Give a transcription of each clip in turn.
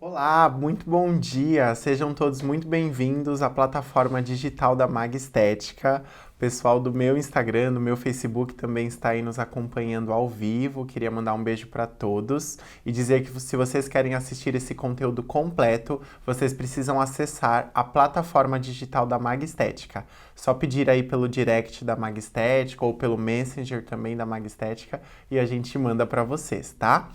Olá, muito bom dia! Sejam todos muito bem-vindos à plataforma digital da Mag Estética. O pessoal do meu Instagram, do meu Facebook também está aí nos acompanhando ao vivo. Queria mandar um beijo para todos e dizer que se vocês querem assistir esse conteúdo completo, vocês precisam acessar a plataforma digital da Mag Estética. Só pedir aí pelo direct da Mag Estética ou pelo Messenger também da Mag Estética e a gente manda para vocês, tá?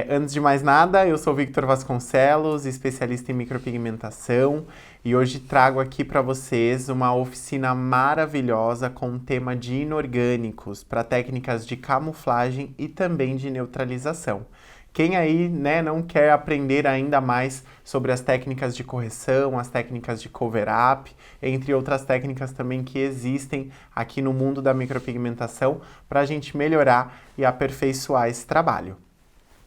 Antes de mais nada, eu sou o Victor Vasconcelos, especialista em micropigmentação, e hoje trago aqui para vocês uma oficina maravilhosa com o tema de inorgânicos para técnicas de camuflagem e também de neutralização. Quem aí, né, não quer aprender ainda mais sobre as técnicas de correção, as técnicas de cover-up, entre outras técnicas também que existem aqui no mundo da micropigmentação para a gente melhorar e aperfeiçoar esse trabalho.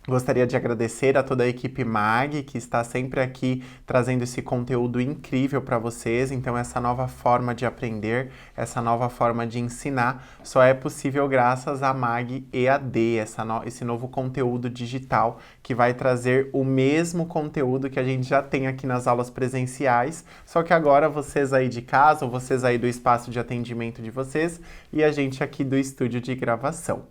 Gostaria de agradecer a toda a equipe MAG, que está sempre aqui trazendo esse conteúdo incrível para vocês. Então, essa nova forma de aprender, essa nova forma de ensinar, só é possível graças à MAG EAD, esse novo conteúdo digital que vai trazer o mesmo conteúdo que a gente já tem aqui nas aulas presenciais, só que agora vocês aí de casa, ou vocês aí do espaço de atendimento de vocês, e a gente aqui do estúdio de gravação.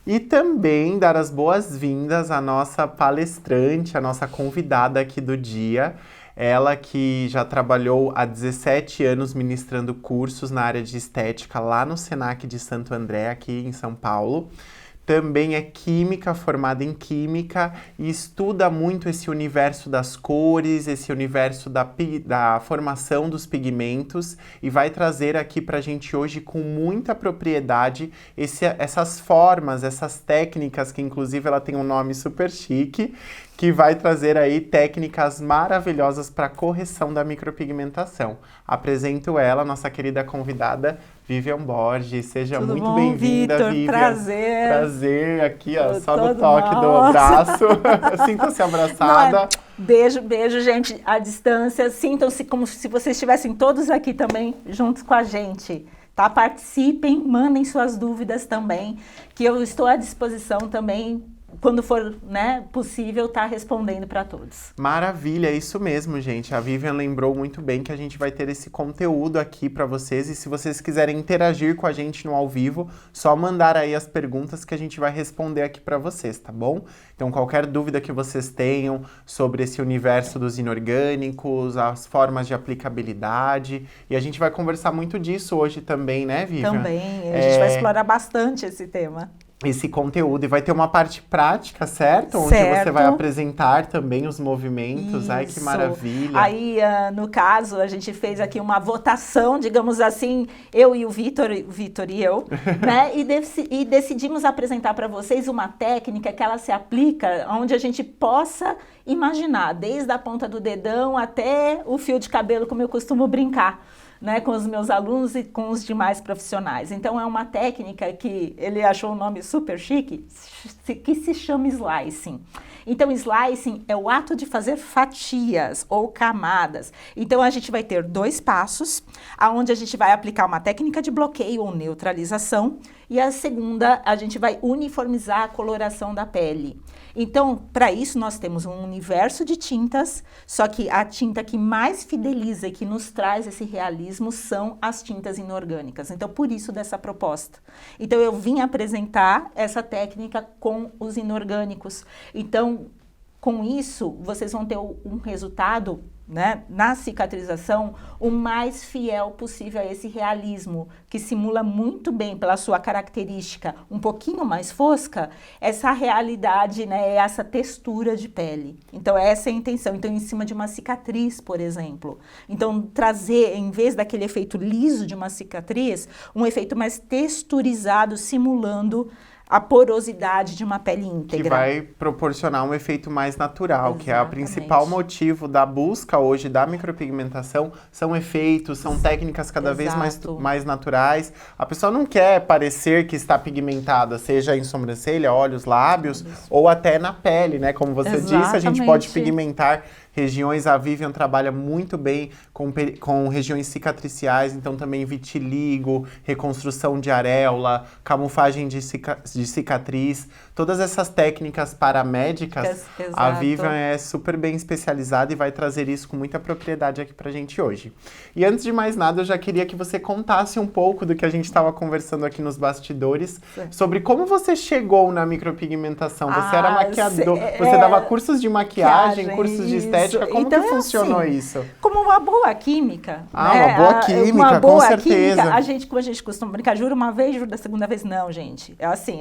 E também dar as boas-vindas à nossa palestrante, a nossa convidada aqui do dia. Ela que já trabalhou há 17 anos ministrando cursos na área de estética lá no Senac de Santo André, aqui em São Paulo. Também é química, formada em química, e estuda muito esse universo das cores, esse universo da formação dos pigmentos, e vai trazer aqui pra gente hoje com muita propriedade essas formas, essas técnicas, que inclusive ela tem um nome super chique, que vai trazer aí técnicas maravilhosas para correção da micropigmentação. Apresento ela, nossa querida convidada, Vivian Borges. Seja Tudo muito bom, bem-vinda, Victor? Vivian. Prazer. Prazer, aqui, ó, só no Todo toque do nosso. braço. Sintam-se abraçada. Beijo, beijo, gente, à distância. Sintam-se como se vocês estivessem todos aqui também, juntos com a gente. Tá? Participem, mandem suas dúvidas também, que eu estou à disposição também, quando for, né, possível, estar respondendo para todos. Maravilha, é isso mesmo, gente. A Vivian lembrou muito bem que a gente vai ter esse conteúdo aqui para vocês, e se vocês quiserem interagir com a gente no ao vivo, só mandar aí as perguntas que a gente vai responder aqui para vocês, tá bom? Então, qualquer dúvida que vocês tenham sobre esse universo dos inorgânicos, as formas de aplicabilidade, e a gente vai conversar muito disso hoje também, né, Vivian? Também, a gente vai explorar bastante esse tema. Esse conteúdo, e vai ter uma parte prática, certo? Onde você vai apresentar também os movimentos. Isso. Ai, que maravilha! Aí, no caso, a gente fez aqui uma votação, digamos assim, eu e o Vitor e eu, né? E decidimos apresentar para vocês uma técnica que ela se aplica onde a gente possa imaginar, desde a ponta do dedão até o fio de cabelo, como eu costumo brincar, né, com os meus alunos e com os demais profissionais. Então, é uma técnica que ele achou um nome super chique, que se chama slicing. Então, slicing é o ato de fazer fatias ou camadas. Então, a gente vai ter 2 passos, onde a gente vai aplicar uma técnica de bloqueio ou neutralização, e a segunda, a gente vai uniformizar a coloração da pele. Então, para isso, nós temos um universo de tintas, só que a tinta que mais fideliza e que nos traz esse realismo são as tintas inorgânicas. Então, por isso dessa proposta. Então, eu vim apresentar essa técnica com os inorgânicos. Então, com isso, vocês vão ter um resultado, né, na cicatrização, o mais fiel possível a esse realismo, que simula muito bem, pela sua característica um pouquinho mais fosca, essa realidade, né, essa textura de pele. Então, essa é a intenção. Então, em cima de uma cicatriz, por exemplo. Então, trazer, em vez daquele efeito liso de uma cicatriz, um efeito mais texturizado, simulando a porosidade de uma pele íntegra. Que vai proporcionar um efeito mais natural, Exatamente. Que é o principal motivo da busca hoje da micropigmentação, são efeitos, são técnicas cada vez mais naturais. A pessoa não quer parecer que está pigmentada, seja em sobrancelha, olhos, lábios, ou até na pele, né? Como você disse, a gente pode pigmentar regiões. A Vivian trabalha muito bem com regiões cicatriciais, então também vitiligo, reconstrução de areola, camuflagem de cicatriz. Todas essas técnicas paramédicas, a Vivian é super bem especializada e vai trazer isso com muita propriedade aqui pra gente hoje. E antes de mais nada, eu já queria que você contasse um pouco do que a gente estava conversando aqui nos bastidores, sobre como você chegou na micropigmentação. Você era maquiador, você dava cursos de maquiagem, cursos de estética, como então, que funcionou assim, isso? Como uma boa química. Uma boa química, com certeza. Como a gente costuma brincar, juro uma vez, juro da segunda vez, não, gente. É assim,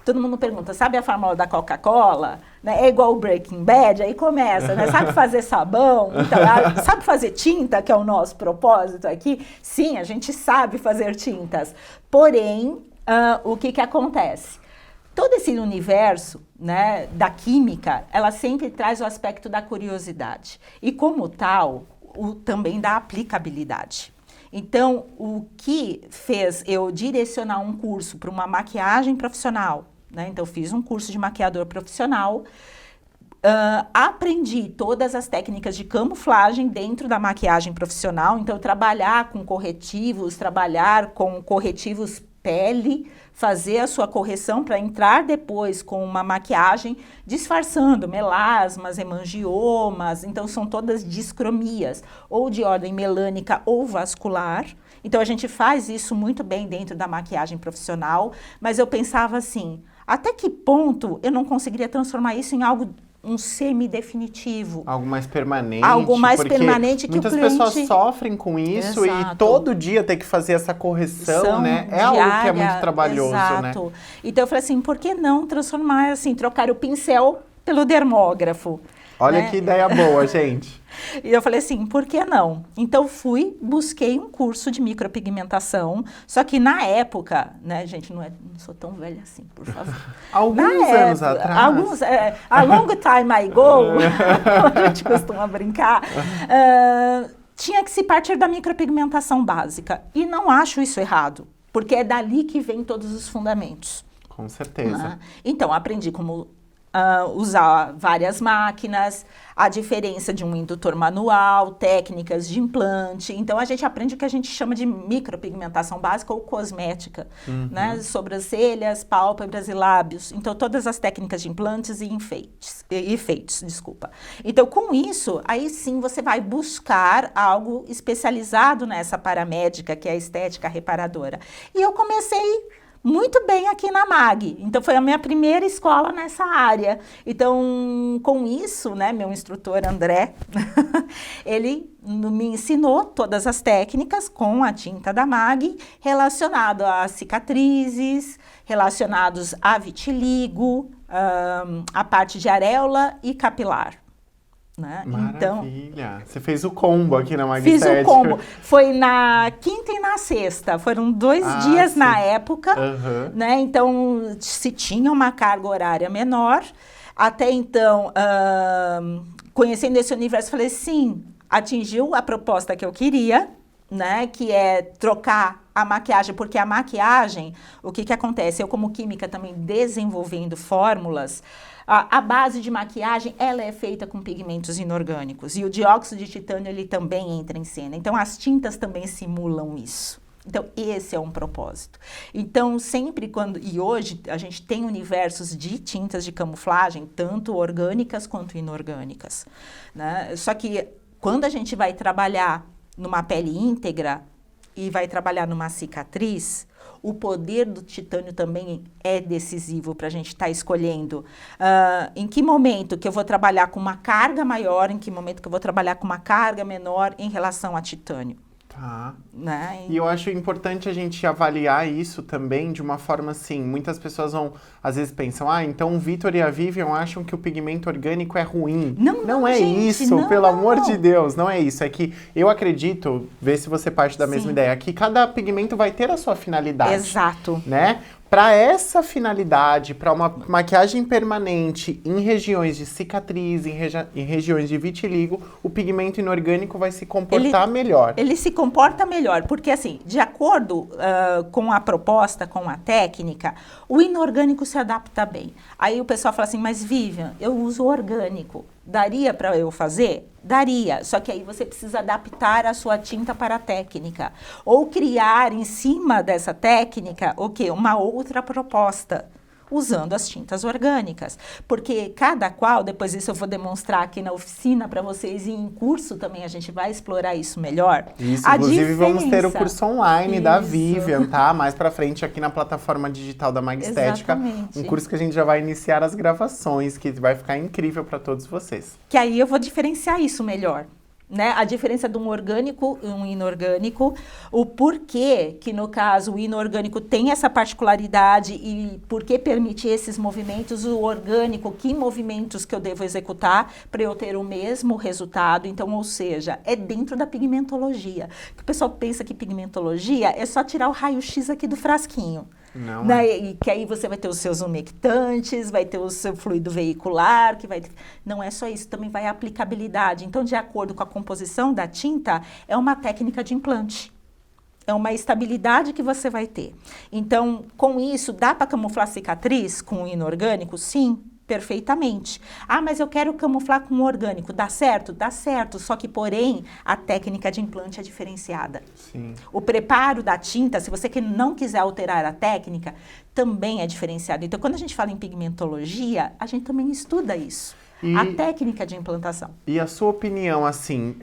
todo mundo pergunta, sabe a fórmula da Coca-Cola? Né? É igual o Breaking Bad, aí começa, né? Sabe fazer sabão? Então, sabe fazer tinta, que é o nosso propósito aqui? Sim, a gente sabe fazer tintas. Porém, o que acontece? Todo esse universo, né, da química, ela sempre traz o aspecto da curiosidade. E como tal, também da aplicabilidade. Então, o que fez eu direcionar um curso para uma maquiagem profissional, né? Então, eu fiz um curso de maquiador profissional, aprendi todas as técnicas de camuflagem dentro da maquiagem profissional. Então, trabalhar com corretivos pele, fazer a sua correção para entrar depois com uma maquiagem disfarçando melasmas, hemangiomas. Então, são todas discromias, ou de ordem melânica ou vascular. Então, a gente faz isso muito bem dentro da maquiagem profissional, mas eu pensava assim, até que ponto eu não conseguiria transformar isso em algo, um semi-definitivo. Algo mais permanente. Algo mais permanente que o cliente... Muitas pessoas sofrem com isso. Exato. E todo dia ter que fazer essa correção, né? É diária, algo que é muito trabalhoso, exato. Né? Então eu falei assim, por que não transformar, assim, trocar o pincel pelo dermógrafo? Olha, né? Que ideia boa, gente. E eu falei assim, por que não? Então busquei um curso de micropigmentação, só que na época, né, gente, não sou tão velha assim, por favor. Alguns anos atrás. A long time ago, a gente costuma brincar, tinha que se partir da micropigmentação básica. E não acho isso errado, porque é dali que vem todos os fundamentos. Com certeza. Então, aprendi como usar várias máquinas, a diferença de um indutor manual, técnicas de implante. Então, a gente aprende o que a gente chama de micropigmentação básica ou cosmética, né? Sobrancelhas, pálpebras e lábios. Então, todas as técnicas de implantes e efeitos, desculpa. Então, com isso, aí sim você vai buscar algo especializado nessa paramédica, que é a estética reparadora. E eu comecei muito bem aqui na MAG. Então, foi a minha primeira escola nessa área. Então, com isso, né, meu instrutor André, ele me ensinou todas as técnicas com a tinta da MAG, relacionado a cicatrizes, relacionados a vitiligo, a parte de areola e capilar. Né? Maravilha! Você fez o combo aqui na MAG Fiz Estética. o combo. Foi na quinta e na sexta. Foram 2 dias sim. Na época. Né? Então, se tinha uma carga horária menor. Até então, conhecendo esse universo, falei, sim, atingiu a proposta que eu queria, né? Que é trocar a maquiagem, porque a maquiagem, o que acontece? Eu, como química, também desenvolvendo fórmulas, a base de maquiagem, ela é feita com pigmentos inorgânicos. E o dióxido de titânio, ele também entra em cena. Então, as tintas também simulam isso. Então, esse é um propósito. Então, sempre quando... E hoje, a gente tem universos de tintas de camuflagem, tanto orgânicas quanto inorgânicas. Né? Só que, quando a gente vai trabalhar numa pele íntegra e vai trabalhar numa cicatriz, o poder do titânio também é decisivo para a gente estar escolhendo em que momento que eu vou trabalhar com uma carga maior, em que momento que eu vou trabalhar com uma carga menor em relação a titânio. Tá. Né? E eu acho importante a gente avaliar isso também de uma forma assim, muitas pessoas vão, às vezes pensam, então o Vitor e a Vivian acham que o pigmento orgânico é ruim. Não é gente, isso, não, pelo amor de Deus, não é isso. É que eu acredito, vê se você parte da mesma ideia, que cada pigmento vai ter a sua finalidade. Exato. Né? Para essa finalidade, para uma maquiagem permanente em regiões de cicatriz, em regiões de vitiligo, o pigmento inorgânico vai se comportar melhor. Ele se comporta melhor, porque assim, de acordo com a proposta, com a técnica, o inorgânico se adapta bem. Aí o pessoal fala assim, mas Vivian, eu uso orgânico. Daria para eu fazer? Daria, só que aí você precisa adaptar a sua tinta para a técnica. Ou criar em cima dessa técnica, o quê? Uma outra proposta, usando as tintas orgânicas. Porque cada qual, depois isso eu vou demonstrar aqui na oficina para vocês, e em curso também a gente vai explorar isso melhor. Isso, inclusive vamos ter o curso online da Vivian, tá? Mais pra frente aqui na plataforma digital da Mag Estética. Exatamente. Um curso que a gente já vai iniciar as gravações, que vai ficar incrível para todos vocês. Que aí eu vou diferenciar isso melhor. Né? A diferença de um orgânico e um inorgânico, o porquê que, no caso, o inorgânico tem essa particularidade e por que permite esses movimentos, o orgânico, que movimentos que eu devo executar para eu ter o mesmo resultado. Então, ou seja, é dentro da pigmentologia. O pessoal pensa que pigmentologia é só tirar o raio-x aqui do frasquinho. Não né? E que aí você vai ter os seus umectantes, vai ter o seu fluido veicular, que vai... Não é só isso, também vai a aplicabilidade. Então, de acordo com a composição da tinta, é uma técnica de implante. É uma estabilidade que você vai ter. Então, com isso, dá para camuflar cicatriz com o inorgânico? Sim, perfeitamente. Ah, mas eu quero camuflar com o orgânico. Dá certo? Dá certo. Só que, porém, a técnica de implante é diferenciada. Sim. O preparo da tinta, se você não quiser alterar a técnica, também é diferenciado. Então, quando a gente fala em pigmentologia, a gente também estuda isso. A técnica de implantação. E a sua opinião, assim,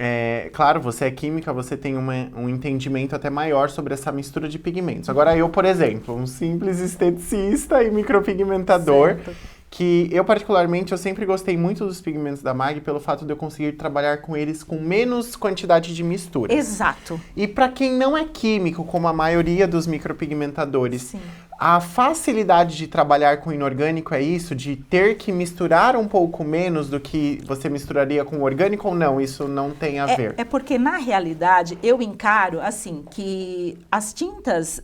claro, você é química, você tem um entendimento até maior sobre essa mistura de pigmentos. Agora eu, por exemplo, um simples esteticista e micropigmentador, Certo. que eu particularmente, eu sempre gostei muito dos pigmentos da Mag pelo fato de eu conseguir trabalhar com eles com menos quantidade de mistura. Exato. E para quem não é químico, como a maioria dos micropigmentadores, Sim. a facilidade de trabalhar com inorgânico é isso? De ter que misturar um pouco menos do que você misturaria com orgânico ou não? Isso não tem a ver? É porque, na realidade, eu encaro, assim, que as tintas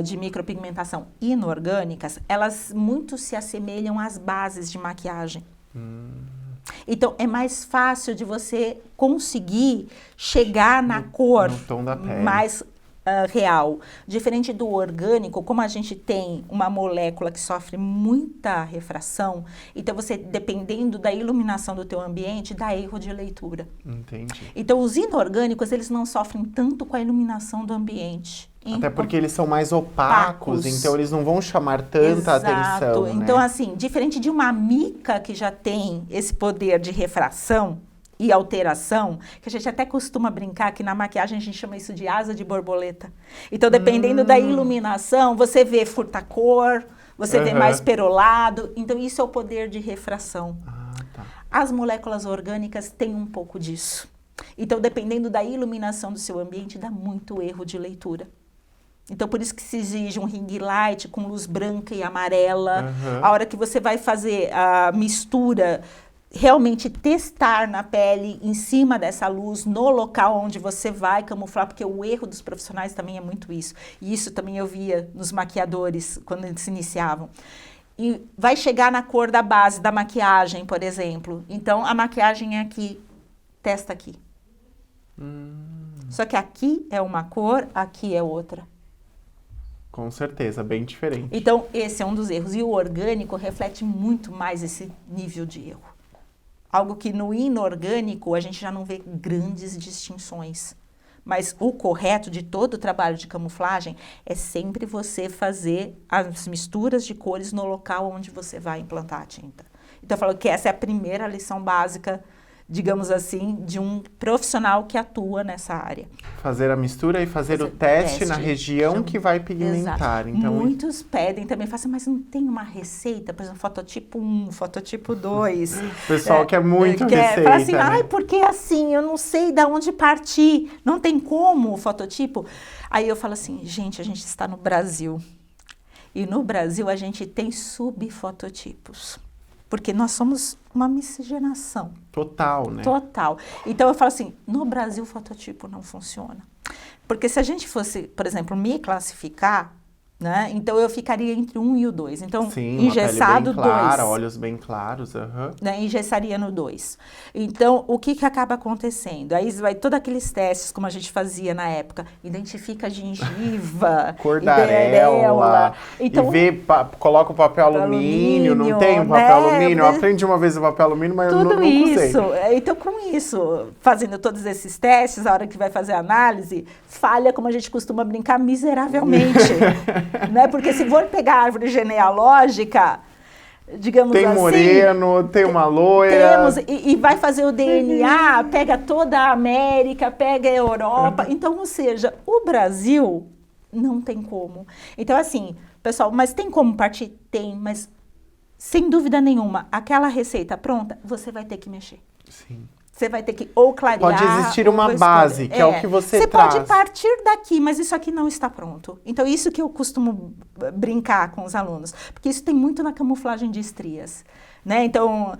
de micropigmentação inorgânicas, elas muito se assemelham às bases de maquiagem. Então, é mais fácil de você conseguir chegar na cor no tom da pele. mais real. Diferente do orgânico, como a gente tem uma molécula que sofre muita refração, então você, dependendo da iluminação do teu ambiente, dá erro de leitura. Entendi. Então, os inorgânicos, eles não sofrem tanto com a iluminação do ambiente. Até porque eles são mais opacos, então eles não vão chamar tanta atenção, né? Então, assim, diferente de uma mica que já tem esse poder de refração e alteração, que a gente até costuma brincar que na maquiagem a gente chama isso de asa de borboleta. Então, dependendo da iluminação, você vê furta-cor, você vê mais perolado. Então, isso é o poder de refração. Tá. As moléculas orgânicas têm um pouco disso. Então, dependendo da iluminação do seu ambiente, dá muito erro de leitura. Então, por isso que se exige um ring light com luz branca e amarela. A hora que você vai fazer a mistura, realmente testar na pele, em cima dessa luz, no local onde você vai camuflar, porque o erro dos profissionais também é muito isso. E isso também eu via nos maquiadores, quando eles se iniciavam. E vai chegar na cor da base da maquiagem, por exemplo. Então, a maquiagem é aqui, testa aqui. Só que aqui é uma cor, aqui é outra. Com certeza, bem diferente. Então, esse é um dos erros. E o orgânico reflete muito mais esse nível de erro. Algo que no inorgânico a gente já não vê grandes distinções. Mas o correto de todo o trabalho de camuflagem é sempre você fazer as misturas de cores no local onde você vai implantar a tinta. Então, eu falo que essa é a primeira lição básica, digamos assim, de um profissional que atua nessa área. Fazer a mistura e fazer o teste na região que vai pigmentar. Então, muitos pedem também, falam, mas não tem uma receita, por exemplo, fototipo 1, fototipo 2. O pessoal quer muito receita, fala assim, né? porque assim, eu não sei de onde partir, não tem como o fototipo. Aí eu falo assim, gente, a gente está no Brasil. E no Brasil a gente tem subfototipos. Porque nós somos uma miscigenação. Total, né? Total. Então, eu falo assim, no Brasil o fototipo não funciona. Porque se a gente fosse, por exemplo, me classificar, Né? Então eu ficaria entre 1 e o 2. Então, Sim, engessado, uma pele bem clara, 2. olhos bem claros. Né? Engessaria no 2. Então, o que acaba acontecendo? Aí vai todos aqueles testes, como a gente fazia na época. Identifica a gengiva, Cor da areola. Então, e vê, coloca o papel alumínio, não tem um papel né? alumínio? Eu aprendi uma vez o papel alumínio, mas eu tudo nunca usei. isso. Então, com isso, fazendo todos esses testes, a hora que vai fazer a análise, falha, como a gente costuma brincar, miseravelmente. Né? Porque se for pegar a árvore genealógica, digamos tem assim... Tem moreno, tem uma loira... Temos, e vai fazer o DNA, pega toda a América, pega a Europa. Então, ou seja, o Brasil não tem como. Então, assim, pessoal, mas tem como partir? Tem, mas sem dúvida nenhuma, aquela receita pronta, você vai ter que mexer. Sim. Você vai ter que ou clarear... Pode existir uma base, que é o que você traz. Você pode partir daqui, mas isso aqui não está pronto. Então, isso que eu costumo brincar com os alunos. Porque isso tem muito na camuflagem de estrias. Né? Então,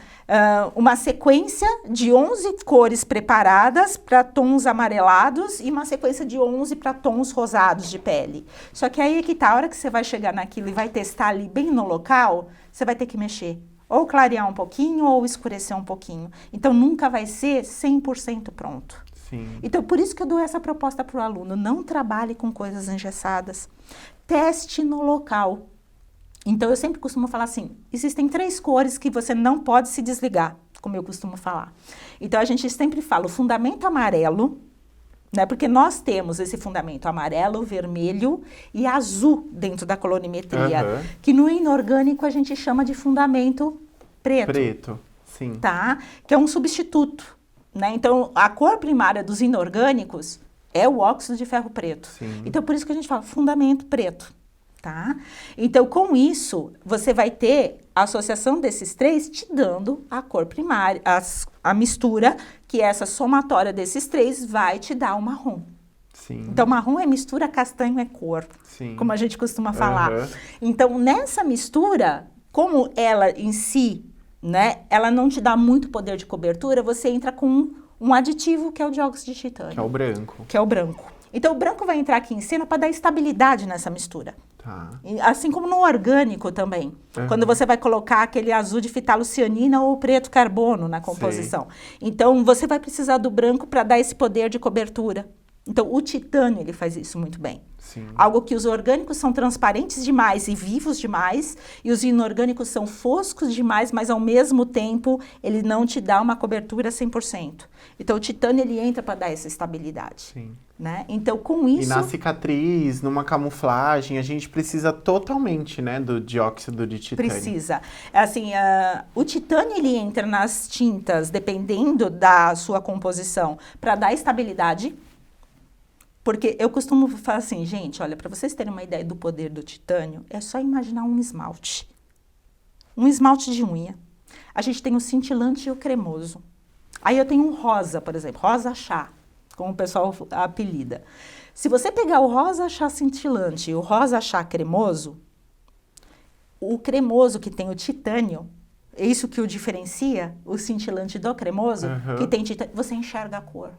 uma sequência de 11 cores preparadas para tons amarelados e uma sequência de 11 para tons rosados de pele. Só que aí é que tá, a hora que você vai chegar naquilo e vai testar ali bem no local, você vai ter que mexer. Ou clarear um pouquinho, ou escurecer um pouquinho. Então, nunca vai ser 100% pronto. Sim. Então, por isso que eu dou essa proposta para o aluno. Não trabalhe com coisas engessadas. Teste no local. Então, eu sempre costumo falar assim, existem 3 cores que você não pode se desligar, como eu costumo falar. Então, a gente sempre fala o fundamento amarelo, né? Porque nós temos esse fundamento amarelo, vermelho e azul dentro da colorimetria, que no inorgânico a gente chama de fundamento preto. Preto, sim. Tá? Que é um substituto, né? Então, a cor primária dos inorgânicos é o óxido de ferro preto. Sim. Então, por isso que a gente fala fundamento preto, tá? Então, com isso, você vai ter a associação desses 3 te dando a cor primária, a mistura, que essa somatória desses 3 vai te dar o marrom. Sim. Então, marrom é mistura, castanho é cor, sim, como a gente costuma falar. Então, nessa mistura, como ela em si, né, ela não te dá muito poder de cobertura, você entra com um aditivo que é o dióxido de titânio. Que é o branco. Que é o branco. Então, o branco vai entrar aqui em cena para dar estabilidade nessa mistura. Tá. Assim como no orgânico também. Quando você vai colocar aquele azul de fitalocianina ou preto carbono na composição. Sei. Então, você vai precisar do branco para dar esse poder de cobertura. Então, o titânio, ele faz isso muito bem. Sim. Algo que os orgânicos são transparentes demais e vivos demais, e os inorgânicos são foscos demais, mas ao mesmo tempo, ele não te dá uma cobertura 100%. Então, o titânio, ele entra para dar essa estabilidade. Sim. Né? Então, com isso... E na cicatriz, numa camuflagem, a gente precisa totalmente, né, do dióxido de titânio. Precisa. Assim, o titânio, ele entra nas tintas, dependendo da sua composição, para dar estabilidade. Porque eu costumo falar assim, gente, olha, para vocês terem uma ideia do poder do titânio, é só imaginar um esmalte. Um esmalte de unha. A gente tem o cintilante e o cremoso. Aí eu tenho um rosa, por exemplo, rosa chá, como o pessoal apelida. Se você pegar o rosa chá cintilante e o rosa chá cremoso, o cremoso que tem o titânio, é isso que o diferencia, o cintilante do cremoso, que tem titânio, você enxerga a cor.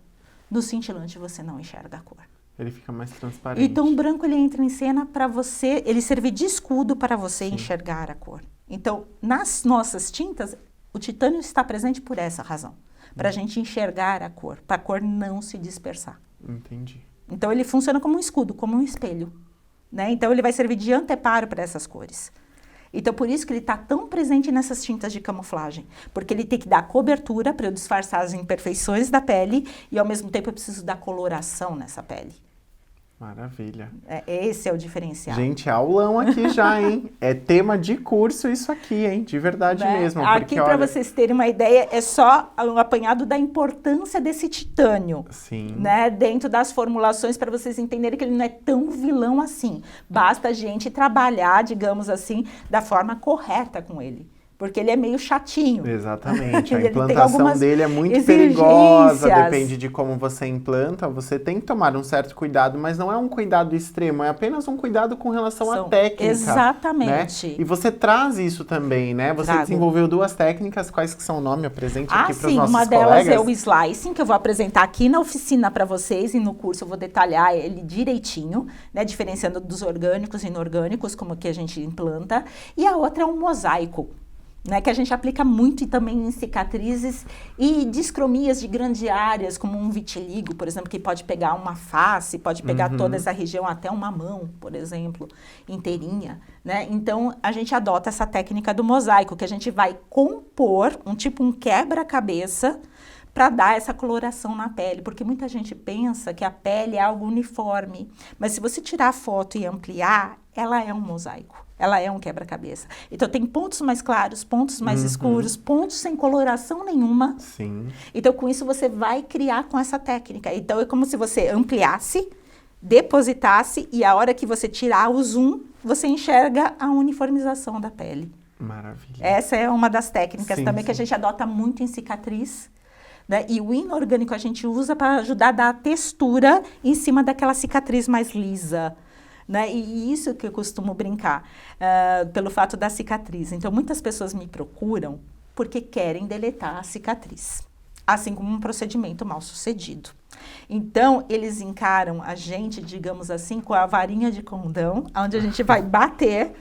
No cintilante você não enxerga a cor. Ele fica mais transparente. Então o branco ele entra em cena para você, ele serve de escudo para você enxergar a cor. Então, nas nossas tintas, o titânio está presente por essa razão. Para a gente enxergar a cor, para a cor não se dispersar. Entendi. Então ele funciona como um escudo, como um espelho. Né? Então ele vai servir de anteparo para essas cores. Então, por isso que ele está tão presente nessas tintas de camuflagem. Porque ele tem que dar cobertura para eu disfarçar as imperfeições da pele e, ao mesmo tempo, eu preciso dar coloração nessa pele. Maravilha. Esse é o diferencial. Gente, aulão aqui já, hein? É tema de curso isso aqui, hein? De verdade mesmo. Aqui, para vocês terem uma ideia, é só um apanhado da importância desse titânio. Sim. Né? Dentro das formulações, para vocês entenderem que ele não é tão vilão assim. Basta a gente trabalhar, digamos assim, da forma correta com ele. porque ele é meio chatinho. Exatamente, a Ele tem implantação algumas dele é muito exigências. perigosa, depende de como você implanta, você tem que tomar um certo cuidado, mas não é um cuidado extremo, é apenas um cuidado com relação à técnica. Exatamente. Né? E você traz isso também, né? Você desenvolveu 2 técnicas, quais que são o nome? Apresente aqui para os nossos uma colegas. delas é o slicing, que eu vou apresentar aqui na oficina para vocês, e no curso eu vou detalhar ele direitinho, né? Diferenciando dos orgânicos e inorgânicos, como que a gente implanta. E a outra é um mosaico, né, que a gente aplica muito e também em cicatrizes e discromias de grandes áreas, como um vitiligo, por exemplo, que pode pegar uma face, pode pegar toda essa região, até uma mão, por exemplo, inteirinha, né? Então, a gente adota essa técnica do mosaico, que a gente vai compor um quebra-cabeça para dar essa coloração na pele, porque muita gente pensa que a pele é algo uniforme, mas se você tirar a foto e ampliar, ela é um mosaico. Ela é um quebra-cabeça. Então, tem pontos mais claros, pontos mais escuros, pontos sem coloração nenhuma. Sim. Então, com isso, você vai criar com essa técnica. Então, é como se você ampliasse, depositasse, e a hora que você tirar o zoom, você enxerga a uniformização da pele. Maravilha. Essa é uma das técnicas também que a sim. gente adota muito em cicatriz. Né? E o inorgânico a gente usa para ajudar a dar textura em cima daquela cicatriz mais lisa. Né? E isso que eu costumo brincar, pelo fato da cicatriz. Então, muitas pessoas me procuram porque querem deletar a cicatriz, assim como um procedimento mal sucedido. Então, eles encaram a gente, digamos assim, com a varinha de condão, onde a gente vai bater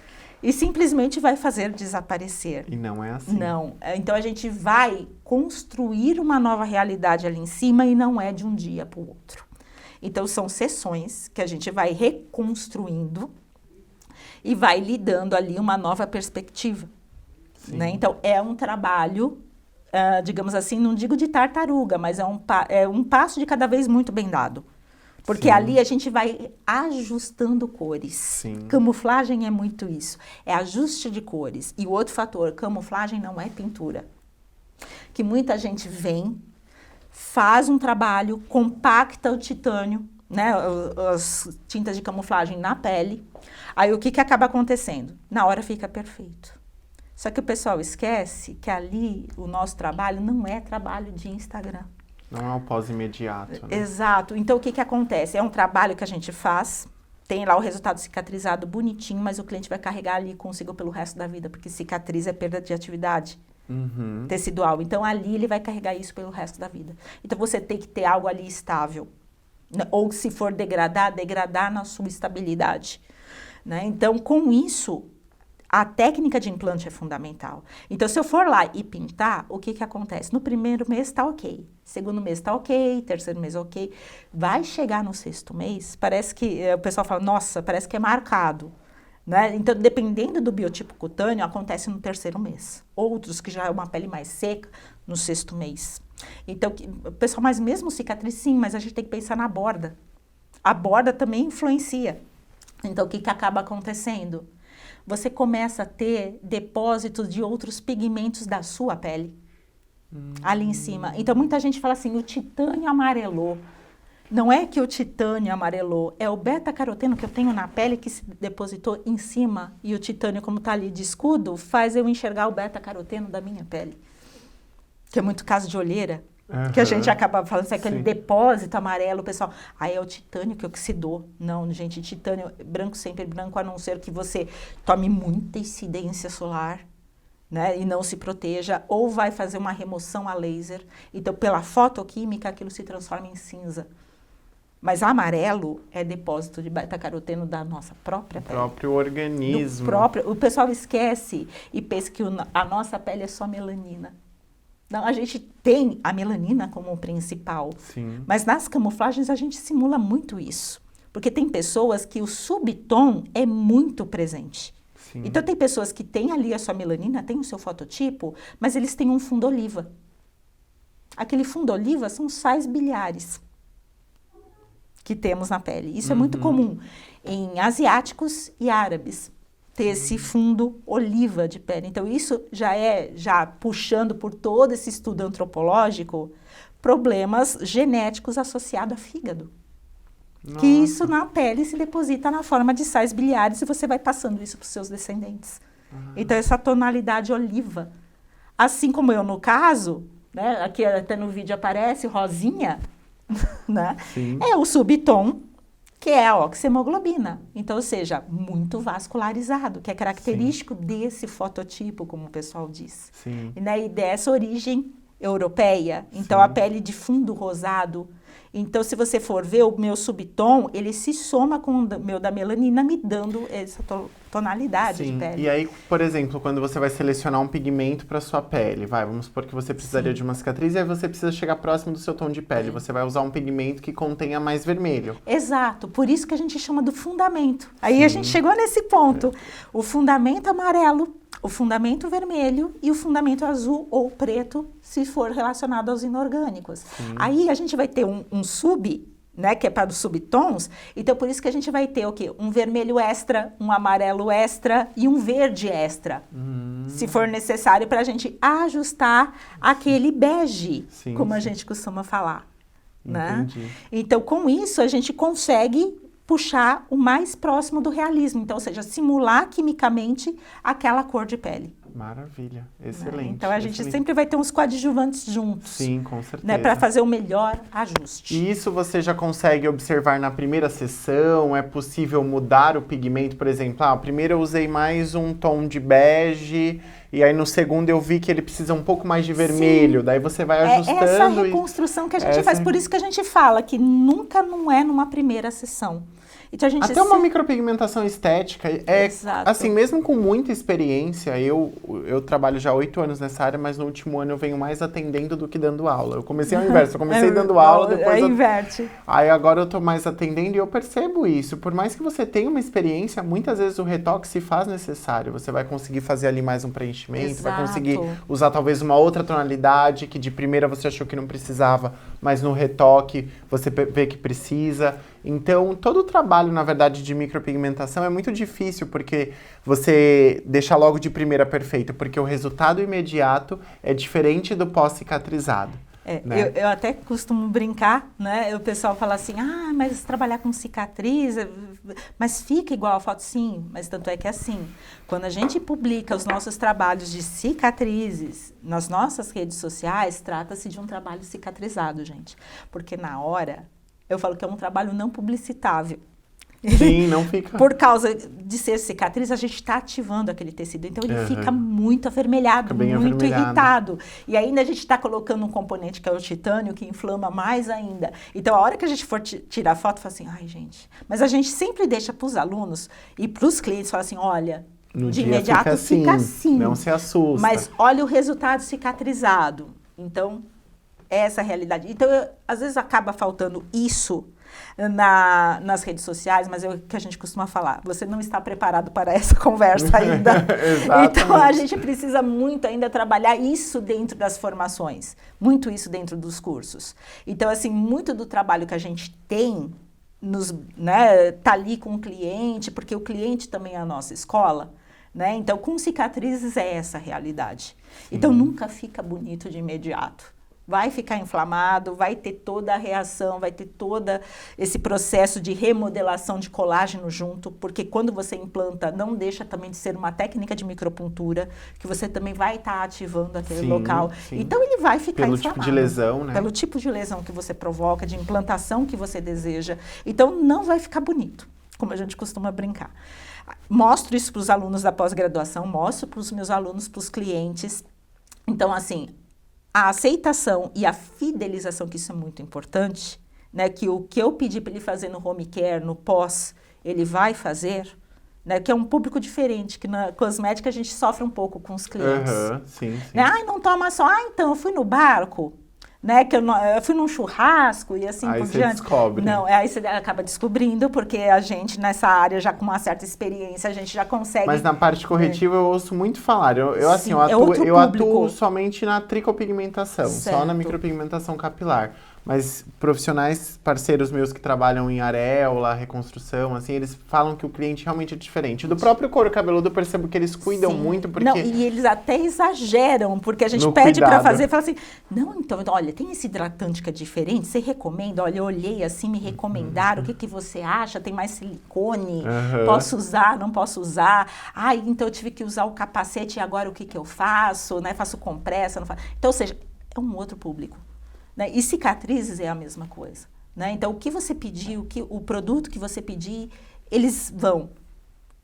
e simplesmente vai fazer desaparecer. E não é assim. Não. Então, a gente vai construir uma nova realidade ali em cima e não é de um dia para o outro. Então, são sessões que a gente vai reconstruindo e vai lhe dando ali uma nova perspectiva. Né? Então, é um trabalho, digamos assim, não digo de tartaruga, mas é um passo de cada vez muito bem dado. Porque Sim. ali a gente vai ajustando cores. Sim. Camuflagem é muito isso. É ajuste de cores. E o outro fator, camuflagem não é pintura. Que muita gente vem, faz um trabalho, compacta o titânio, né, as tintas de camuflagem na pele. Aí o que acaba acontecendo? Na hora fica perfeito. Só que o pessoal esquece que ali o nosso trabalho não é trabalho de Instagram. Não é um pós-imediato. Né? Exato. Então o que acontece? É um trabalho que a gente faz, tem lá o resultado cicatrizado bonitinho, mas o cliente vai carregar ali consigo pelo resto da vida, porque cicatriz é perda de atividade. Tecidual. Então, ali ele vai carregar isso pelo resto da vida. Então, você tem que ter algo ali estável. Né? Ou, se for degradar na sua estabilidade. Né? Então, com isso, a técnica de implante é fundamental. Então, se eu for lá e pintar, o que acontece? No primeiro mês está ok. Segundo mês está ok. Terceiro mês ok. Vai chegar no 6º mês, parece que o pessoal fala, nossa, parece que é marcado. Né? Então, dependendo do biotipo cutâneo, acontece no 3º mês. Outros, que já é uma pele mais seca, no 6º mês. Então, o pessoal, mas mesmo cicatriz, sim, mas a gente tem que pensar na borda. A borda também influencia. Então, o que acaba acontecendo? Você começa a ter depósitos de outros pigmentos da sua pele. Ali em cima. Então, muita gente fala assim, o titânio amarelou. Não é que o titânio amarelou, é o beta-caroteno que eu tenho na pele que se depositou em cima, e o titânio, como está ali de escudo, faz eu enxergar o beta-caroteno da minha pele. Que é muito caso de olheira, que a gente acaba falando, assim, aquele depósito amarelo, o pessoal, é o titânio que oxidou. Não, gente, titânio branco sempre branco, a não ser que você tome muita incidência solar, né, e não se proteja, ou vai fazer uma remoção a laser. Então, pela fotoquímica, aquilo se transforma em cinza. Mas amarelo é depósito de beta-caroteno da nossa própria pele. Do próprio organismo. O pessoal esquece e pensa que a nossa pele é só melanina. Não, a gente tem a melanina como principal. Sim. Mas nas camuflagens a gente simula muito isso. Porque tem pessoas que o subtom é muito presente. Sim. Então tem pessoas que têm ali a sua melanina, têm o seu fototipo, mas eles têm um fundo oliva. Aquele fundo oliva são sais biliares que temos na pele. Isso é muito comum em asiáticos e árabes, ter esse fundo oliva de pele. Então, isso já puxando por todo esse estudo antropológico, problemas genéticos associados a fígado. Nossa. Que isso na pele se deposita na forma de sais biliares e você vai passando isso para os seus descendentes. Então, essa tonalidade oliva. Assim como eu, no caso, né, aqui até no vídeo aparece rosinha, né? É o subtom, que é a oxihemoglobina. Então, ou seja, muito vascularizado, que é característico desse fototipo, como o pessoal diz. Né, e dessa origem europeia. Então, a pele de fundo rosado. Então, se você for ver o meu subtom, ele se soma com o meu da melanina, me dando essa tonalidade de pele. E aí, por exemplo, quando você vai selecionar um pigmento para sua pele, vamos supor que você precisaria de uma cicatriz, e aí você precisa chegar próximo do seu tom de pele. Você vai usar um pigmento que contenha mais vermelho. Exato, por isso que a gente chama do fundamento. Aí a gente chegou nesse ponto. O fundamento amarelo, o fundamento vermelho e o fundamento azul ou preto, se for relacionado aos inorgânicos. Aí a gente vai ter um sub, né, que é para os subtons, então por isso que a gente vai ter o quê? Um vermelho extra, um amarelo extra e um verde extra, se for necessário, para a gente ajustar aquele bege, como a gente costuma falar. Né? Então, com isso, a gente consegue puxar o mais próximo do realismo, então, ou seja, simular quimicamente aquela cor de pele. Maravilha, excelente. Né? Então, a gente sempre vai ter uns coadjuvantes juntos. Sim, com certeza. Né, para fazer o melhor ajuste. E isso você já consegue observar na primeira sessão? É possível mudar o pigmento, por exemplo? Primeiro eu usei mais um tom de bege, e aí no segundo eu vi que ele precisa um pouco mais de vermelho. Daí você vai ajustando. É essa reconstrução que a gente faz. Por isso que a gente fala que nunca não é numa primeira sessão. Então, a gente até uma micropigmentação estética, assim, mesmo com muita experiência, eu trabalho já há 8 anos nessa área, mas no último ano eu venho mais atendendo do que dando aula. Eu comecei ao inverso, eu comecei dando aula, depois inverte. Aí agora eu tô mais atendendo e eu percebo isso. Por mais que você tenha uma experiência, muitas vezes o retoque se faz necessário. Você vai conseguir fazer ali mais um preenchimento, vai conseguir usar talvez uma outra tonalidade que de primeira você achou que não precisava, mas no retoque você vê que precisa. Então, todo o trabalho, na verdade, de micropigmentação é muito difícil, porque você deixa logo de primeira perfeito, porque o resultado imediato é diferente do pós-cicatrizado. Né? Eu até costumo brincar, né? O pessoal fala assim, mas trabalhar com cicatriz, mas fica igual a foto? Sim, mas tanto é que é assim, quando a gente publica os nossos trabalhos de cicatrizes nas nossas redes sociais, trata-se de um trabalho cicatrizado, gente. Porque na hora, eu falo que é um trabalho não publicitável. Sim, não fica. Por causa de ser cicatriz, a gente está ativando aquele tecido. Então, ele fica muito avermelhado, muito irritado. E ainda a gente está colocando um componente que é o titânio, que inflama mais ainda. Então, a hora que a gente for tirar foto, fala assim, gente... Mas a gente sempre deixa para os alunos e para os clientes, fala assim, olha, no de imediato fica assim. Não se assusta. Mas olha o resultado cicatrizado. Então, é essa a realidade. Então, às vezes acaba faltando isso nas redes sociais, mas é o que a gente costuma falar. Você não está preparado para essa conversa ainda. Então, a gente precisa muito ainda trabalhar isso dentro das formações. Muito isso dentro dos cursos. Então, assim, muito do trabalho que a gente tem, tá ali com o cliente, porque o cliente também é a nossa escola, né? Então, com cicatrizes é essa a realidade. Então, nunca fica bonito de imediato. Vai ficar inflamado, vai ter toda a reação, vai ter todo esse processo de remodelação de colágeno junto, porque quando você implanta, não deixa também de ser uma técnica de micropuntura, que você também vai estar ativando aquele local. Então, ele vai ficar inflamado. Pelo tipo de lesão, né? Pelo tipo de lesão que você provoca, de implantação que você deseja. Então, não vai ficar bonito, como a gente costuma brincar. Mostro isso para os alunos da pós-graduação, mostro para os meus alunos, para os clientes. Então, assim, a aceitação e a fidelização, que isso é muito importante, né? Que o que eu pedi para ele fazer no home care, no pós, ele vai fazer, né? Que é um público diferente, que na cosmética a gente sofre um pouco com os clientes. Sim. Né? Não toma só, então, eu fui no barco, né? Que eu fui num churrasco e assim por diante. Aí você descobre. Não, aí você acaba descobrindo, porque a gente nessa área, já com uma certa experiência, a gente já consegue... Mas na parte corretiva eu ouço muito falar. Eu atuo somente na tricopigmentação, só na micropigmentação capilar. Mas profissionais, parceiros meus que trabalham em areola, reconstrução, assim, eles falam que o cliente realmente é diferente. Do próprio couro cabeludo, eu percebo que eles cuidam muito, porque... Não, e eles até exageram, porque a gente No pede para cuidado. fazer e fala assim, não, então, olha, tem esse hidratante que é diferente, você recomenda? Olha, eu olhei assim, me recomendaram, o que você acha? Tem mais silicone? Posso usar, não posso usar? Ai, então eu tive que usar o capacete e agora o que eu faço? Né? Faço compressa, não faço... Então, ou seja, é um outro público. Né? E cicatrizes é a mesma coisa. Né? Então, o que você pedir, o produto que você pedir, eles vão.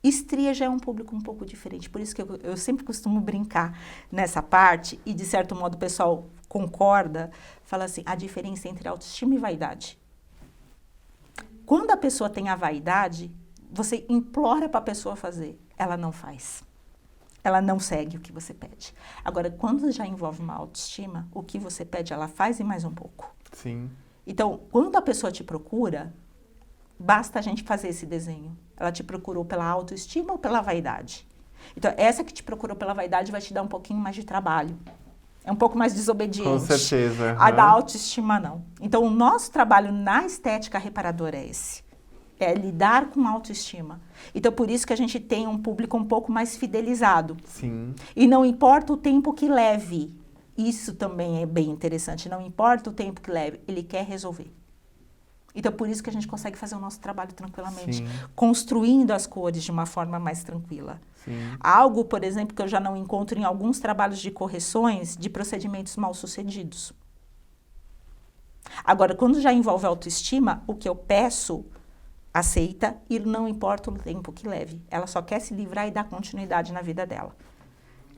Estria já é um público um pouco diferente. Por isso que eu sempre costumo brincar nessa parte, e de certo modo o pessoal concorda, fala assim, a diferença entre autoestima e vaidade. Quando a pessoa tem a vaidade, você implora para a pessoa fazer, ela não faz. Ela não segue o que você pede. Agora, quando já envolve uma autoestima, o que você pede, ela faz e mais um pouco. Sim. Então, quando a pessoa te procura, basta a gente fazer esse desenho. Ela te procurou pela autoestima ou pela vaidade? Então, essa que te procurou pela vaidade vai te dar um pouquinho mais de trabalho. É um pouco mais desobediente. Com certeza. A da autoestima, não. Então, o nosso trabalho na estética reparadora é esse. É lidar com autoestima. Então, por isso que a gente tem um público um pouco mais fidelizado. Sim. E não importa o tempo que leve. Isso também é bem interessante. Não importa o tempo que leve, ele quer resolver. Então, por isso que a gente consegue fazer o nosso trabalho tranquilamente. Sim. Construindo as cores de uma forma mais tranquila. Sim. Algo, por exemplo, que eu já não encontro em alguns trabalhos de correções de procedimentos mal sucedidos. Agora, quando já envolve autoestima, o que eu peço, aceita, e não importa o tempo que leve. Ela só quer se livrar e dar continuidade na vida dela.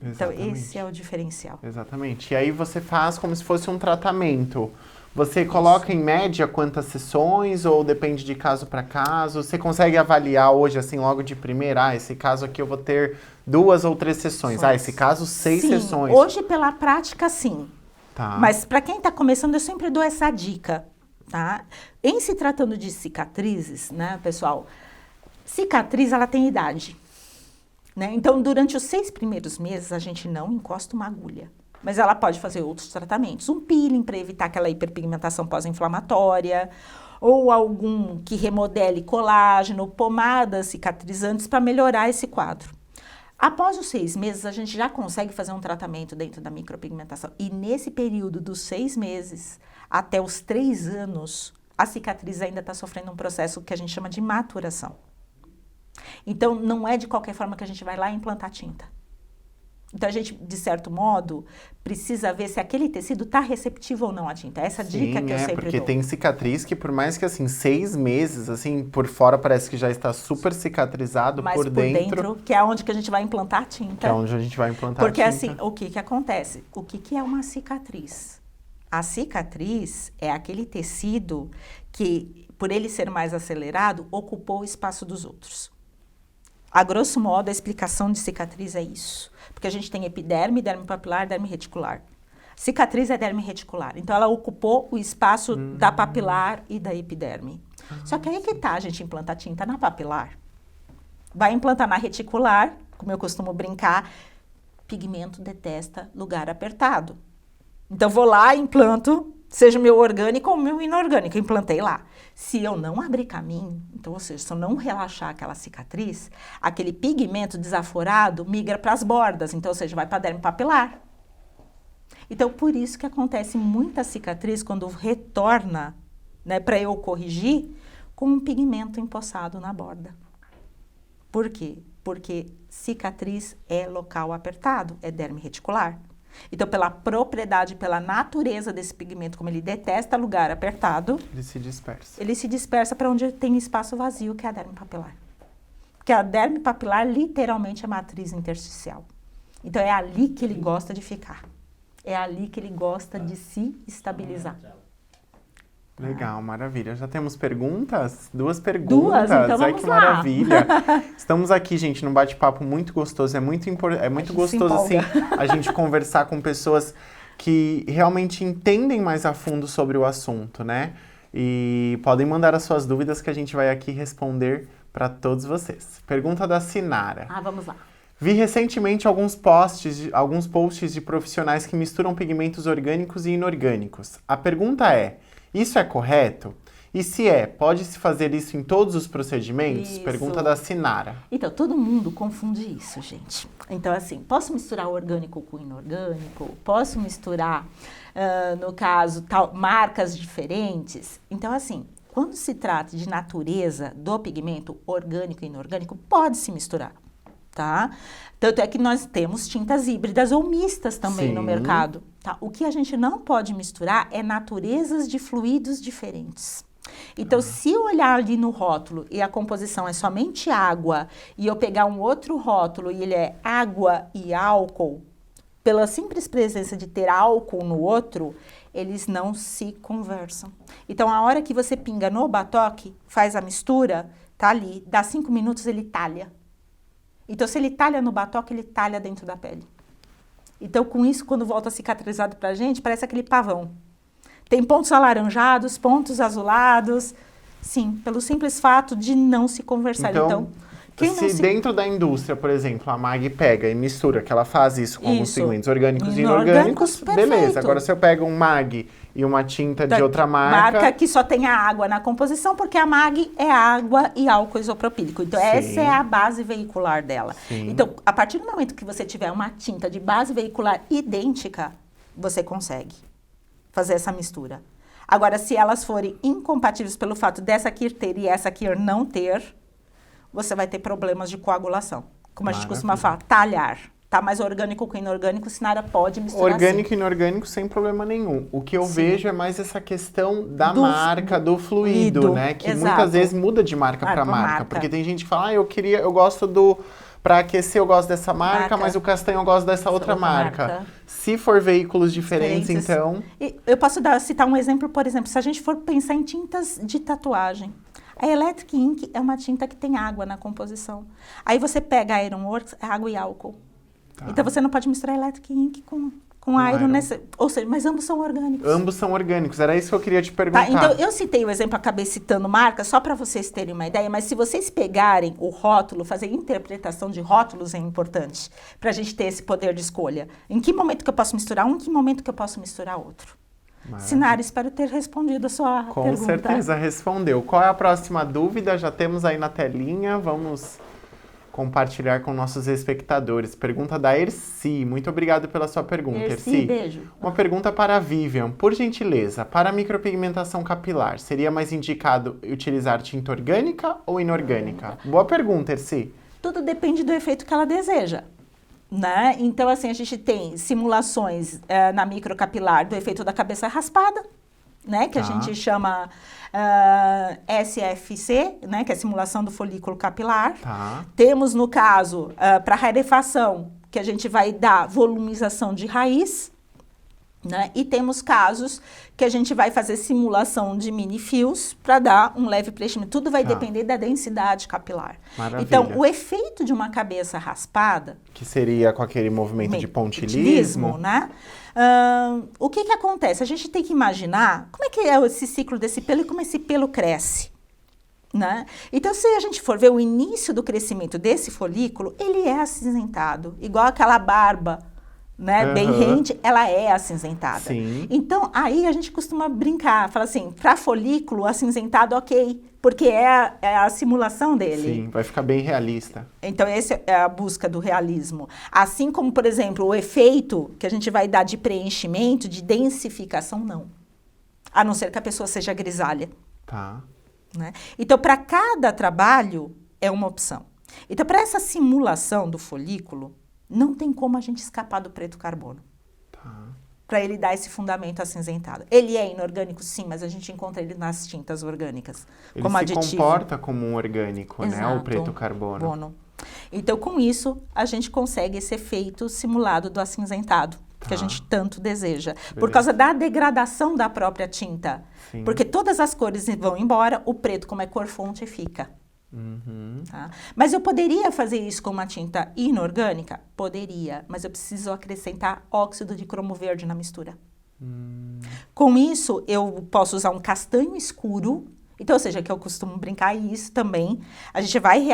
Exatamente. Então, esse é o diferencial. Exatamente. E aí você faz como se fosse um tratamento. Você coloca em média quantas sessões ou depende de caso para caso? Você consegue avaliar hoje, assim, logo de primeira, esse caso aqui eu vou ter 2 ou 3 sessões. Esse caso 6 sessões. Hoje pela prática, sim. Tá. Mas para quem está começando, eu sempre dou essa dica, tá? Em se tratando de cicatrizes, né, pessoal? Cicatriz, ela tem idade. Né? Então, durante os 6 primeiros meses, a gente não encosta uma agulha. Mas ela pode fazer outros tratamentos. Um peeling para evitar aquela hiperpigmentação pós-inflamatória, ou algum que remodele colágeno, pomadas cicatrizantes para melhorar esse quadro. Após os 6 meses, a gente já consegue fazer um tratamento dentro da micropigmentação. E nesse período dos 6 meses até os 3 anos, a cicatriz ainda está sofrendo um processo que a gente chama de maturação. Então, não é de qualquer forma que a gente vai lá implantar tinta. Então, a gente, de certo modo, precisa ver se aquele tecido está receptivo ou não à tinta. Essa dica que eu sempre porque dou. tem cicatriz que, por mais que, assim, 6 meses, assim, por fora parece que já está super cicatrizado, mas por dentro... que é onde que a gente vai implantar a tinta. Que é onde a gente vai implantar porque, a tinta. assim, o que acontece? O que é uma cicatriz? A cicatriz é aquele tecido que, por ele ser mais acelerado, ocupou o espaço dos outros. A grosso modo, a explicação de cicatriz é isso. Porque a gente tem epiderme, derme papilar, derme reticular. Cicatriz é derme reticular. Então, ela ocupou o espaço da papilar e da epiderme. Só que aí que tá, a gente implanta tinta na papilar. Vai implantar na reticular, como eu costumo brincar, pigmento detesta lugar apertado. Então, vou lá, implanto, seja o meu orgânico ou o meu inorgânico, implantei lá. Se eu não abrir caminho, então, ou seja, se eu não relaxar aquela cicatriz, aquele pigmento desaforado migra para as bordas, então, ou seja, vai para a derme papilar. Então, por isso que acontece muita cicatriz quando retorna, né, para eu corrigir, com um pigmento empoçado na borda. Por quê? Porque cicatriz é local apertado, é derme reticular. Então, pela propriedade, pela natureza desse pigmento, como ele detesta lugar apertado, ele se dispersa para onde tem espaço vazio, que é a derme papilar. Porque a derme papilar, literalmente, é matriz intersticial. Então, é ali que ele gosta de ficar. É ali que ele gosta de se estabilizar. Legal, maravilha. Já temos perguntas? 2 perguntas. 2? Então Ai, vamos que lá. maravilha. Estamos aqui, gente, num bate-papo muito gostoso. É muito gostoso, assim, a gente conversar com pessoas que realmente entendem mais a fundo sobre o assunto, né? E podem mandar as suas dúvidas que a gente vai aqui responder para todos vocês. Pergunta da Sinara. Vamos lá. Vi recentemente alguns posts de profissionais que misturam pigmentos orgânicos e inorgânicos. A pergunta é: Isso é correto? E se pode-se fazer isso em todos os procedimentos? Isso. Pergunta da Sinara. Então, todo mundo confunde isso, gente. Então, assim, posso misturar orgânico com inorgânico? Posso misturar, no caso, marcas diferentes? Então, assim, quando se trata de natureza do pigmento orgânico e inorgânico, pode se misturar, tá? Tanto é que nós temos tintas híbridas ou mistas também no mercado, tá? O que a gente não pode misturar é naturezas de fluidos diferentes. Então, se eu olhar ali no rótulo e a composição é somente água, e eu pegar um outro rótulo e ele é água e álcool, pela simples presença de ter álcool no outro, eles não se conversam. Então, a hora que você pinga no batoque, faz a mistura, tá ali, dá 5 minutos, ele talha. Então, se ele talha no batoque, ele talha dentro da pele. Então, com isso, quando volta cicatrizado pra gente, parece aquele pavão. Tem pontos alaranjados, pontos azulados, sim, pelo simples fato de não se conversar. Então, se dentro da indústria, por exemplo, a MAG pega e mistura, que ela faz isso com alguns pigmentos orgânicos e inorgânicos, beleza. Agora, se eu pego um MAG e uma tinta de outra marca que só tenha água na composição, porque a MAG é água e álcool isopropílico. Então, essa é a base veicular dela. Sim. Então, a partir do momento que você tiver uma tinta de base veicular idêntica, você consegue fazer essa mistura. Agora, se elas forem incompatíveis pelo fato dessa aqui ter e essa aqui não ter, você vai ter problemas de coagulação. Como a gente costuma falar, talhar. Tá mais orgânico com inorgânico, Sinara pode misturar. Orgânico e inorgânico sem problema nenhum. O que eu vejo é mais essa questão da marca, do fluido, né? Que muitas vezes muda de marca para marca. Porque tem gente que fala, eu gosto para aquecer eu gosto dessa marca, mas o castanho eu gosto dessa outra marca. Se for veículos diferentes, então... Eu posso citar um exemplo, por exemplo, se a gente for pensar em tintas de tatuagem. A Electric Ink é uma tinta que tem água na composição. Aí você pega a Ironworks, é água e álcool. Tá. Então você não pode misturar Electric Ink com Iron. Ou seja, mas ambos são orgânicos. Ambos são orgânicos, era isso que eu queria te perguntar. Tá, então eu citei o exemplo, acabei citando marca, só para vocês terem uma ideia, mas se vocês pegarem o rótulo, fazer interpretação de rótulos é importante, para a gente ter esse poder de escolha. Em que momento que eu posso misturar um, em que momento que eu posso misturar outro? Sinara, espero ter respondido a sua pergunta. Com certeza respondeu. Qual é a próxima dúvida? Já temos aí na telinha, vamos compartilhar com nossos espectadores. Pergunta da Erci. Muito obrigado pela sua pergunta, Erci. Beijo. Uma pergunta para a Vivian. Por gentileza, para micropigmentação capilar, seria mais indicado utilizar tinta orgânica ou inorgânica? Boa pergunta, Erci. Tudo depende do efeito que ela deseja. Né? Então, assim, a gente tem simulações na microcapilar do efeito da cabeça raspada, né? Que a gente chama SFC, né? Que é a simulação do folículo capilar. Temos, no caso, para rarefação, que a gente vai dar volumização de raiz, né? E temos casos que a gente vai fazer simulação de mini fios para dar um leve preenchimento. Tudo vai depender da densidade capilar. Maravilha. Então, o efeito de uma cabeça raspada... Que seria com aquele movimento de pontilismo, né? O que acontece? A gente tem que imaginar como é que é esse ciclo desse pelo e como esse pelo cresce. Né? Então, se a gente for ver o início do crescimento desse folículo, ele é acinzentado, igual aquela barba, né, bem rente, ela é acinzentada. Sim. Então, aí a gente costuma brincar, fala assim, para folículo acinzentado, ok, porque é a simulação dele. Sim, vai ficar bem realista. Então, essa é a busca do realismo. Assim como, por exemplo, o efeito que a gente vai dar de preenchimento, de densificação, não. A não ser que a pessoa seja grisalha. Tá. Né? Então, para cada trabalho, é uma opção. Então, para essa simulação do folículo, não tem como a gente escapar do preto carbono. Tá. Para ele dar esse fundamento acinzentado. Ele é inorgânico, sim, mas a gente encontra ele nas tintas orgânicas. Ele como se aditivo. Comporta como um orgânico, Exato. né? O preto carbono. Então, com isso, a gente consegue esse efeito simulado do acinzentado, que a gente tanto deseja. Por causa da degradação da própria tinta. Sim. Porque todas as cores vão embora, o preto, como é cor-fonte, fica. Tá? Mas eu poderia fazer isso com uma tinta inorgânica? Poderia, mas eu preciso acrescentar óxido de cromo verde na mistura. Com isso, eu posso usar um castanho escuro. Então, ou seja, que eu costumo brincar isso também. A gente vai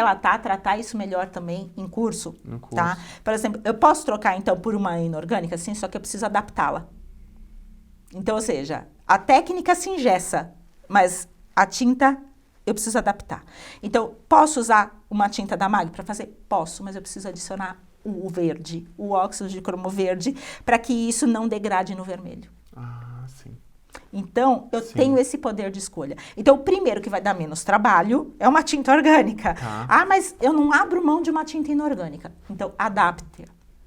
tratar isso melhor também em curso. No curso. Tá? Por exemplo, eu posso trocar então por uma inorgânica, sim, só que eu preciso adaptá-la. Então, ou seja, a técnica se engessa, mas a tinta eu preciso adaptar. Então, posso usar uma tinta da MAG para fazer? Posso, mas eu preciso adicionar o verde, o óxido de cromo verde, para que isso não degrade no vermelho. Ah, sim. Então, eu tenho esse poder de escolha. Então, o primeiro que vai dar menos trabalho é uma tinta orgânica. Tá. Ah, mas eu não abro mão de uma tinta inorgânica. Então, adapte.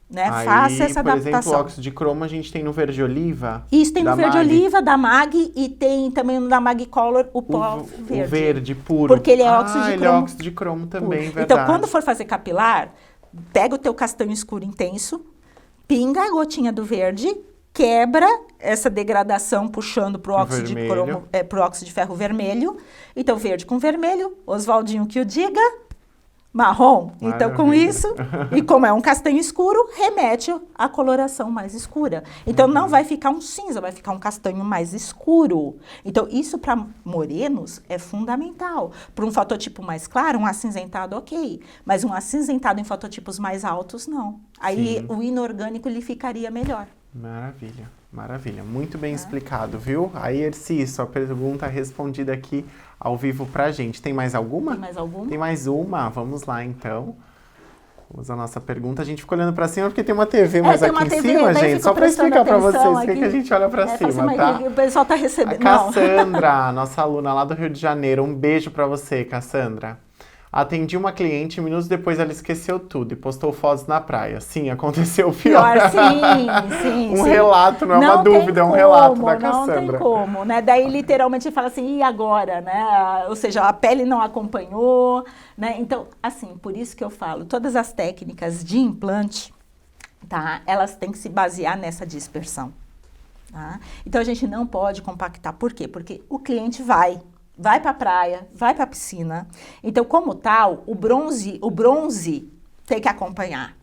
Né? Aí, Faça essa por adaptação. exemplo, o óxido de cromo a gente tem no verde oliva. Isso tem no verde MAG. oliva da MAG e tem também no da MAG Color o pó verde. O verde puro. Porque ele é óxido de ele cromo. é óxido de cromo também, Puro. verdade. Então, quando for fazer capilar, pega o teu castanho escuro intenso, pinga a gotinha do verde, quebra essa degradação puxando pro óxido de cromo, pro óxido de ferro vermelho. Então, verde com vermelho, Oswaldinho que o diga. Marrom. Então, com isso, e como é um castanho escuro, remete à coloração mais escura. Então, não vai ficar um cinza, vai ficar um castanho mais escuro. Então, isso para morenos é fundamental. Para um fototipo mais claro, um acinzentado, ok. Mas um acinzentado em fototipos mais altos, não. Aí, o inorgânico lhe ficaria melhor. Maravilha, maravilha. Muito bem explicado, viu? Aí, Erci, sua pergunta respondida aqui ao vivo pra gente. Tem mais alguma? Tem mais alguma? Tem mais uma. Vamos lá, então. Vamos à nossa pergunta. A gente ficou olhando pra cima porque tem uma TV mais aqui em cima, gente. Só pra explicar pra vocês o que a gente olha pra cima, tá? O pessoal tá recebendo. A Cassandra, nossa aluna lá do Rio de Janeiro. Um beijo pra você, Cassandra. Atendi uma cliente, minutos depois ela esqueceu tudo e postou fotos na praia. Sim, aconteceu o pior. Sim. Um relato, não é uma dúvida, é um relato da Cassandra. Não tem como, né? Daí, literalmente, fala assim, e agora, né? Ou seja, a pele não acompanhou, né? Então, assim, por isso que eu falo, todas as técnicas de implante, tá? Elas têm que se basear nessa dispersão, tá? Então, a gente não pode compactar. Por quê? Porque o cliente vai para a praia, vai para a piscina. Então, como tal, o bronze tem que acompanhar.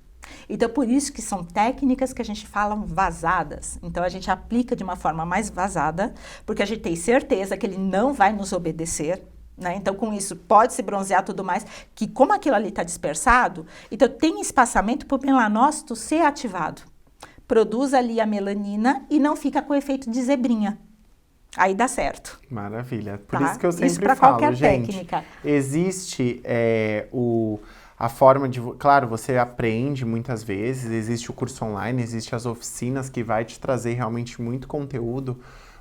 Então, por isso que são técnicas que a gente fala vazadas. Então, a gente aplica de uma forma mais vazada, porque a gente tem certeza que ele não vai nos obedecer, né? Então, com isso, pode se bronzear tudo mais, que como aquilo ali está dispersado, então tem espaçamento para o melanócito ser ativado. Produz ali a melanina e não fica com o efeito de zebrinha. Aí dá certo. Maravilha. Por tá? isso que eu sempre isso pra falo, qualquer gente, técnica. existe a forma de... Claro, você aprende muitas vezes, existe o curso online, existe as oficinas que vai te trazer realmente muito conteúdo,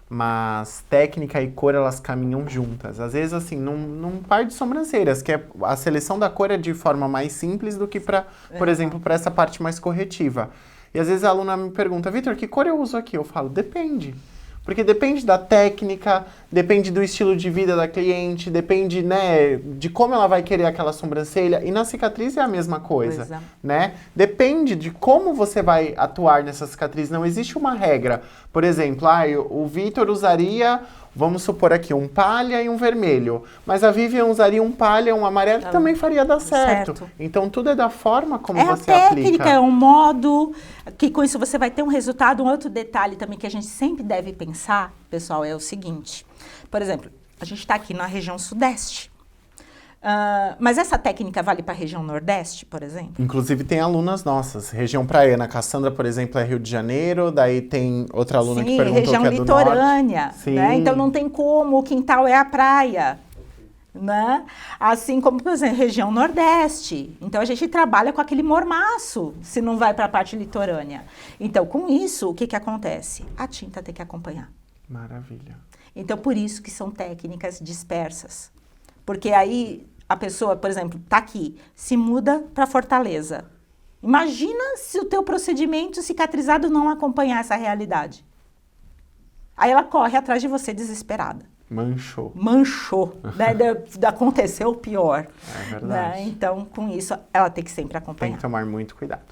mas técnica e cor, elas caminham juntas. Às vezes, assim, num par de sobrancelhas, que a seleção da cor é de forma mais simples do que, por exemplo, para essa parte mais corretiva. E às vezes a aluna me pergunta, Vitor, que cor eu uso aqui? Eu falo, depende. Porque depende da técnica, depende do estilo de vida da cliente, depende, né, de como ela vai querer aquela sobrancelha. E na cicatriz é a mesma coisa, né? Depende de como você vai atuar nessa cicatriz. Não existe uma regra. Por exemplo, o Vitor usaria, vamos supor aqui, um palha e um vermelho. Mas a Vivian usaria um palha e um amarelo que também faria dar certo. Então, tudo é da forma como você aplica. É a técnica, é um modo, que com isso você vai ter um resultado. Um outro detalhe também que a gente sempre deve pensar, pessoal, é o seguinte. Por exemplo, a gente está aqui na região sudeste. Mas essa técnica vale para a região nordeste, por exemplo? Inclusive tem alunas nossas. Região praiana, Cassandra, por exemplo, é Rio de Janeiro. Daí tem outra aluna que perguntou região que é do litorânea, norte. Né? Então não tem como, o quintal é a praia. Né? Assim como, por exemplo, região nordeste. Então, a gente trabalha com aquele mormaço, se não vai para a parte litorânea. Então, com isso, o que acontece? A tinta tem que acompanhar. Maravilha. Então, por isso que são técnicas dispersas. Porque aí, a pessoa, por exemplo, está aqui, se muda para Fortaleza. Imagina se o teu procedimento cicatrizado não acompanhar essa realidade. Aí ela corre atrás de você desesperada. Manchou. Né? Aconteceu o pior. É verdade. Né? Então, com isso, ela tem que sempre acompanhar. Tem que tomar muito cuidado.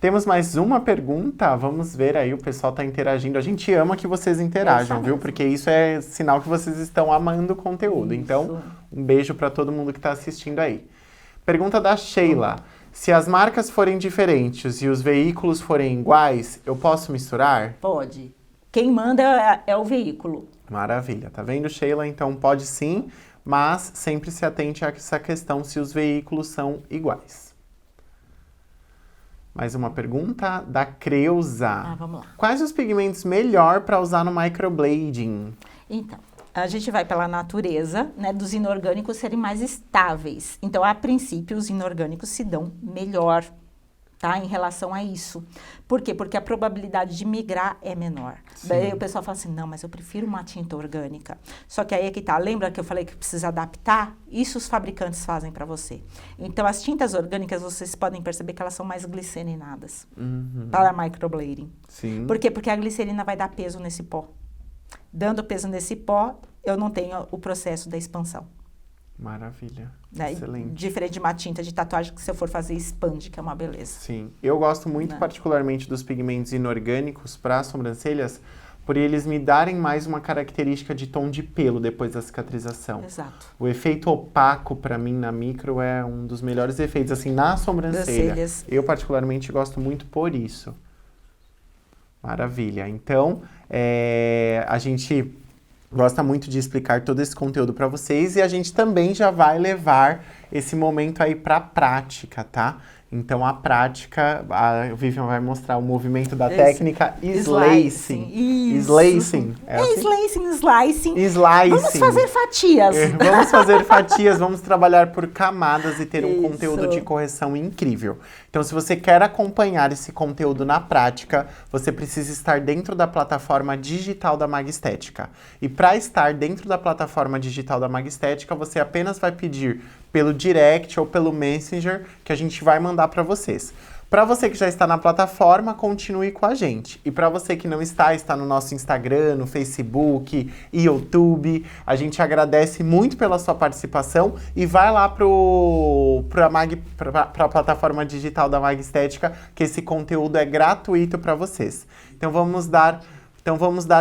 Temos mais uma pergunta. Vamos ver aí, o pessoal está interagindo. A gente ama que vocês interajam, viu? Porque isso é sinal que vocês estão amando o conteúdo. Isso. Então, um beijo para todo mundo que está assistindo aí. Pergunta da Sheila. Se as marcas forem diferentes e os veículos forem iguais, eu posso misturar? Pode. Quem manda é o veículo. Maravilha. Tá vendo, Sheila? Então pode sim, mas sempre se atente a essa questão se os veículos são iguais. Mais uma pergunta da Creuza. Vamos lá. Quais os pigmentos melhor para usar no microblading? Então, a gente vai pela natureza, né, dos inorgânicos serem mais estáveis. Então, a princípio, os inorgânicos se dão melhor, tá, em relação a isso. Por quê? Porque a probabilidade de migrar é menor. Sim. Daí o pessoal fala assim, não, mas eu prefiro uma tinta orgânica. Só que aí é que tá, lembra que eu falei que precisa adaptar? Isso os fabricantes fazem para você. Então, as tintas orgânicas, vocês podem perceber que elas são mais glicerinadas para microblading. Sim. Por quê? Porque a glicerina vai dar peso nesse pó. Dando peso nesse pó, eu não tenho o processo da expansão. Maravilha. Né? Excelente. Diferente de uma tinta de tatuagem que se eu for fazer expande, que é uma beleza. Sim. Eu gosto muito particularmente dos pigmentos inorgânicos para sobrancelhas, por eles me darem mais uma característica de tom de pelo depois da cicatrização. Exato. O efeito opaco para mim na micro é um dos melhores efeitos assim na sobrancelha. Eu particularmente gosto muito por isso. Maravilha. Então, a gente gosta muito de explicar todo esse conteúdo para vocês e a gente também já vai levar esse momento aí para a prática, tá? Então, a prática, a Vivian vai mostrar o movimento da técnica Slacing. Slacing. Slicing. Vamos fazer fatias. Vamos fazer fatias, vamos trabalhar por camadas e ter um conteúdo de correção incrível. Então, se você quer acompanhar esse conteúdo na prática, você precisa estar dentro da plataforma digital da Mag Estética. E para estar dentro da plataforma digital da Mag Estética, você apenas vai pedir pelo direct ou pelo Messenger que a gente vai mandar para vocês. Para você que já está na plataforma, continue com a gente. E para você que não está no nosso Instagram, no Facebook e YouTube, a gente agradece muito pela sua participação e vai lá para a plataforma digital da Mag Estética, que esse conteúdo é gratuito para vocês. Então vamos dar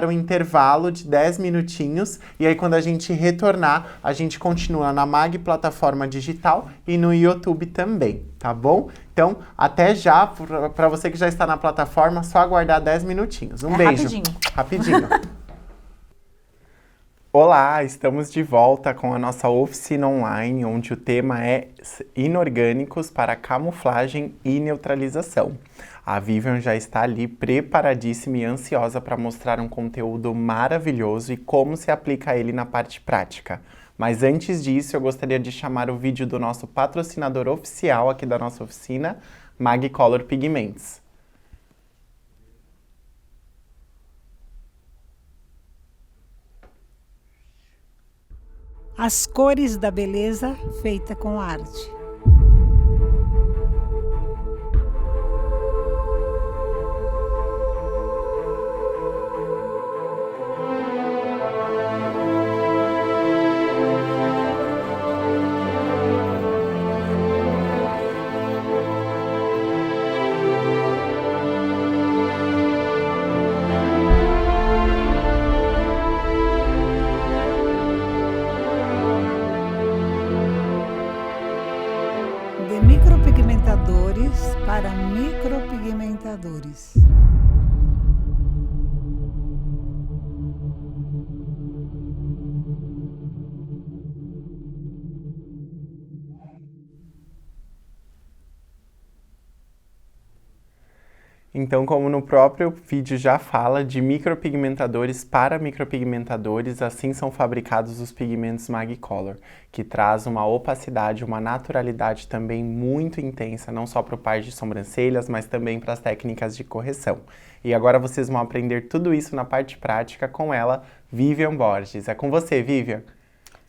um intervalo de 10 minutinhos e aí quando a gente retornar, a gente continua na Mag Plataforma Digital e no YouTube também, tá bom? Então, até já, para você que já está na plataforma, só aguardar 10 minutinhos. Um beijo. Rapidinho. Olá, estamos de volta com a nossa oficina online, onde o tema é inorgânicos para camuflagem e neutralização. A Vivian já está ali preparadíssima e ansiosa para mostrar um conteúdo maravilhoso e como se aplica ele na parte prática. Mas antes disso, eu gostaria de chamar o vídeo do nosso patrocinador oficial aqui da nossa oficina, Magcolor Pigments. As cores da beleza feita com arte. De micropigmentadores para micropigmentadores. Então, como no próprio vídeo já fala, de micropigmentadores para micropigmentadores, assim são fabricados os pigmentos Magcolor, que traz uma opacidade, uma naturalidade também muito intensa, não só para o par de sobrancelhas, mas também para as técnicas de correção. E agora vocês vão aprender tudo isso na parte prática com ela, Vivian Borges. É com você, Vivian.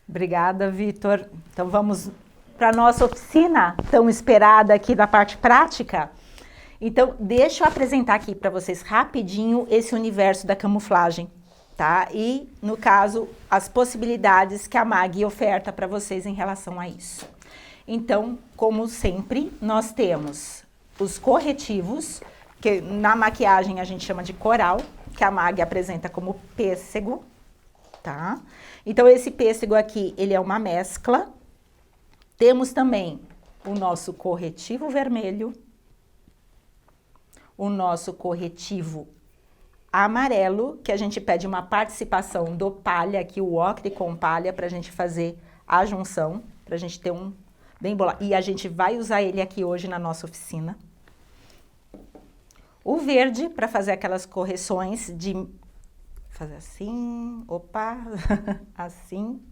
Obrigada, Vitor. Então vamos para a nossa oficina tão esperada aqui da parte prática. Então, deixa eu apresentar aqui para vocês rapidinho esse universo da camuflagem, tá? E, no caso, as possibilidades que a Mag oferta para vocês em relação a isso. Então, como sempre, nós temos os corretivos, que na maquiagem a gente chama de coral, que a Mag apresenta como pêssego, tá? Então, esse pêssego aqui, ele é uma mescla. Temos também o nosso corretivo vermelho, o nosso corretivo amarelo, que a gente pede uma participação do palha, aqui o ocre com palha, para a gente fazer a junção, para a gente ter um bem bolado. E a gente vai usar ele aqui hoje na nossa oficina. O verde, para fazer aquelas correções de... Fazer assim, opa, assim.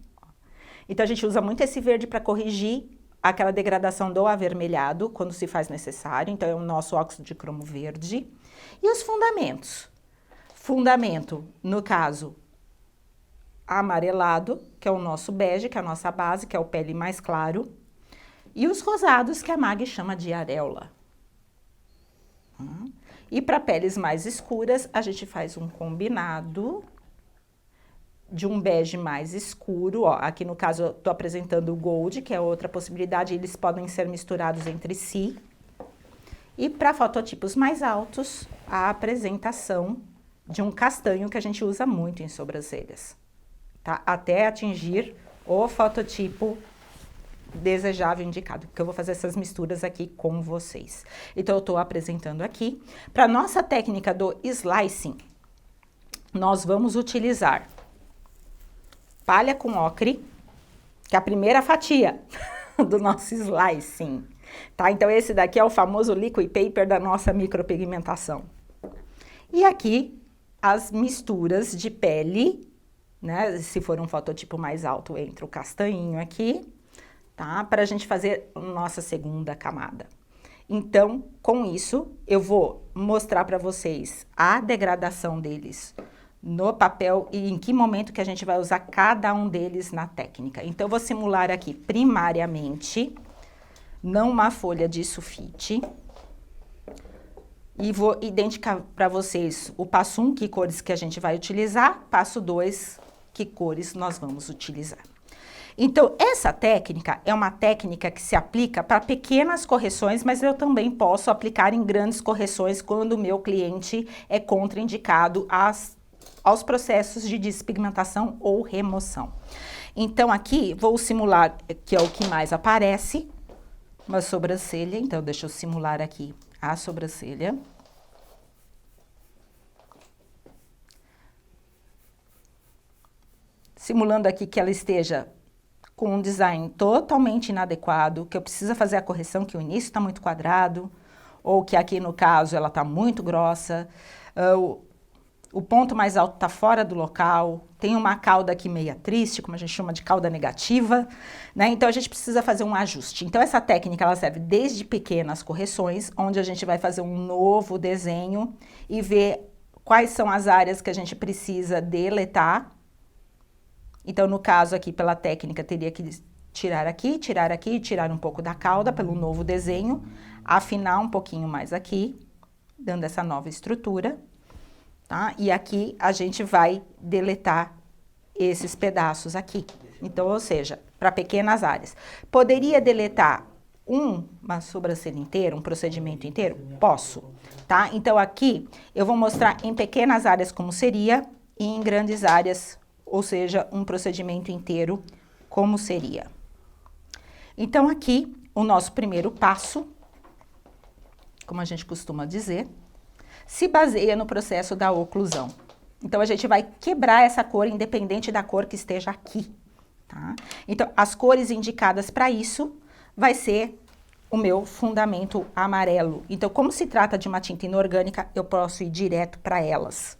Então, a gente usa muito esse verde para corrigir aquela degradação do avermelhado, quando se faz necessário. Então, é o nosso óxido de cromo verde. E os fundamentos? Fundamento, no caso, amarelado, que é o nosso bege, que é a nossa base, que é o pele mais claro. E os rosados, que a Mag chama de areola. E para peles mais escuras, a gente faz um combinado de um bege mais escuro. Ó, aqui no caso eu estou apresentando o gold, que é outra possibilidade, eles podem ser misturados entre si. E para fototipos mais altos, a apresentação de um castanho que a gente usa muito em sobrancelhas, tá? Até atingir o fototipo desejável indicado, porque eu vou fazer essas misturas aqui com vocês. Então, eu estou apresentando aqui. Para nossa técnica do slicing, nós vamos utilizar palha com ocre, que é a primeira fatia do nosso slicing, tá? Então, esse daqui é o famoso liquid paper da nossa micropigmentação. E aqui, as misturas de pele, né? Se for um fototipo mais alto, entra o castanho aqui, tá? Para a gente fazer nossa segunda camada. Então, com isso, eu vou mostrar para vocês a degradação deles no papel e em que momento que a gente vai usar cada um deles na técnica. Então, eu vou simular aqui, primariamente, numa folha de sulfite. E vou identificar para vocês o passo 1, que cores que a gente vai utilizar, passo 2, que cores nós vamos utilizar. Então, essa técnica é uma técnica que se aplica para pequenas correções, mas eu também posso aplicar em grandes correções quando o meu cliente é contraindicado aos processos de despigmentação ou remoção. Então, aqui, vou simular, que é o que mais aparece, uma sobrancelha. Então, deixa eu simular aqui a sobrancelha. Simulando aqui que ela esteja com um design totalmente inadequado, que eu preciso fazer a correção, que o início está muito quadrado, ou que aqui no caso ela está muito grossa, o ponto mais alto está fora do local, tem uma cauda aqui meia triste, como a gente chama de cauda negativa, né? Então a gente precisa fazer um ajuste. Então essa técnica ela serve desde pequenas correções, onde a gente vai fazer um novo desenho e ver quais são as áreas que a gente precisa deletar. Então, no caso aqui, pela técnica, teria que tirar aqui, tirar um pouco da cauda pelo novo desenho, afinar um pouquinho mais aqui, dando essa nova estrutura, tá? E aqui a gente vai deletar esses pedaços aqui. Então, ou seja, para pequenas áreas. Poderia deletar uma sobrancelha inteira, um procedimento inteiro? Posso, tá? Então, aqui eu vou mostrar em pequenas áreas como seria e em grandes áreas, ou seja, um procedimento inteiro, como seria. Então, aqui, o nosso primeiro passo, como a gente costuma dizer, se baseia no processo da oclusão. Então, a gente vai quebrar essa cor, independente da cor que esteja aqui, tá? Então, as cores indicadas para isso vai ser o meu fundamento amarelo. Então, como se trata de uma tinta inorgânica, eu posso ir direto para elas.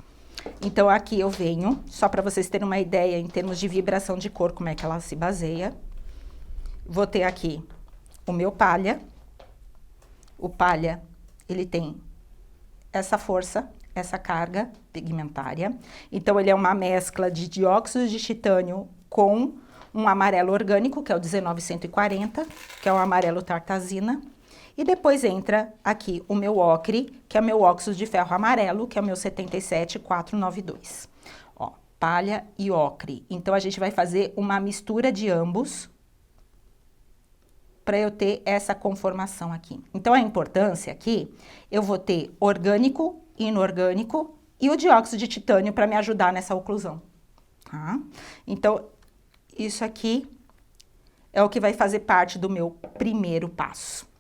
Então, aqui eu venho, só para vocês terem uma ideia em termos de vibração de cor, como é que ela se baseia. Vou ter aqui o meu palha. O palha, ele tem essa força, essa carga pigmentária. Então, ele é uma mescla de dióxido de titânio com um amarelo orgânico, que é o 19140, que é o amarelo tartazina. E depois entra aqui o meu ocre, que é o meu óxido de ferro amarelo, que é o meu 77492. Ó, palha e ocre. Então, a gente vai fazer uma mistura de ambos para eu ter essa conformação aqui. Então, a importância aqui, eu vou ter orgânico, inorgânico e o dióxido de titânio para me ajudar nessa oclusão, tá? Então, isso aqui é o que vai fazer parte do meu primeiro passo.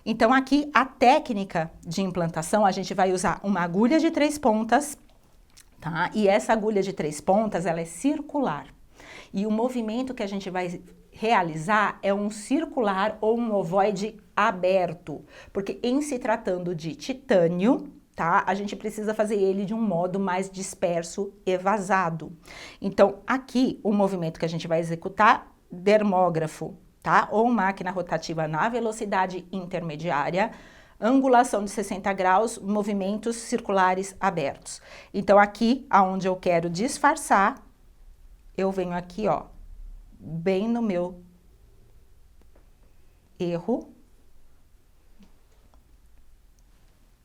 Então, aqui, a técnica de implantação, a gente vai usar uma agulha de 3 pontas, tá? E essa agulha de 3 pontas, ela é circular. E o movimento que a gente vai realizar é um circular ou um ovoide aberto. Porque em se tratando de titânio, tá? A gente precisa fazer ele de um modo mais disperso e vazado. Então, aqui, o movimento que a gente vai executar, dermógrafo, tá? Ou máquina rotativa na velocidade intermediária, angulação de 60 graus, movimentos circulares abertos. Então, aqui, aonde eu quero disfarçar, eu venho aqui, ó, bem no meu erro,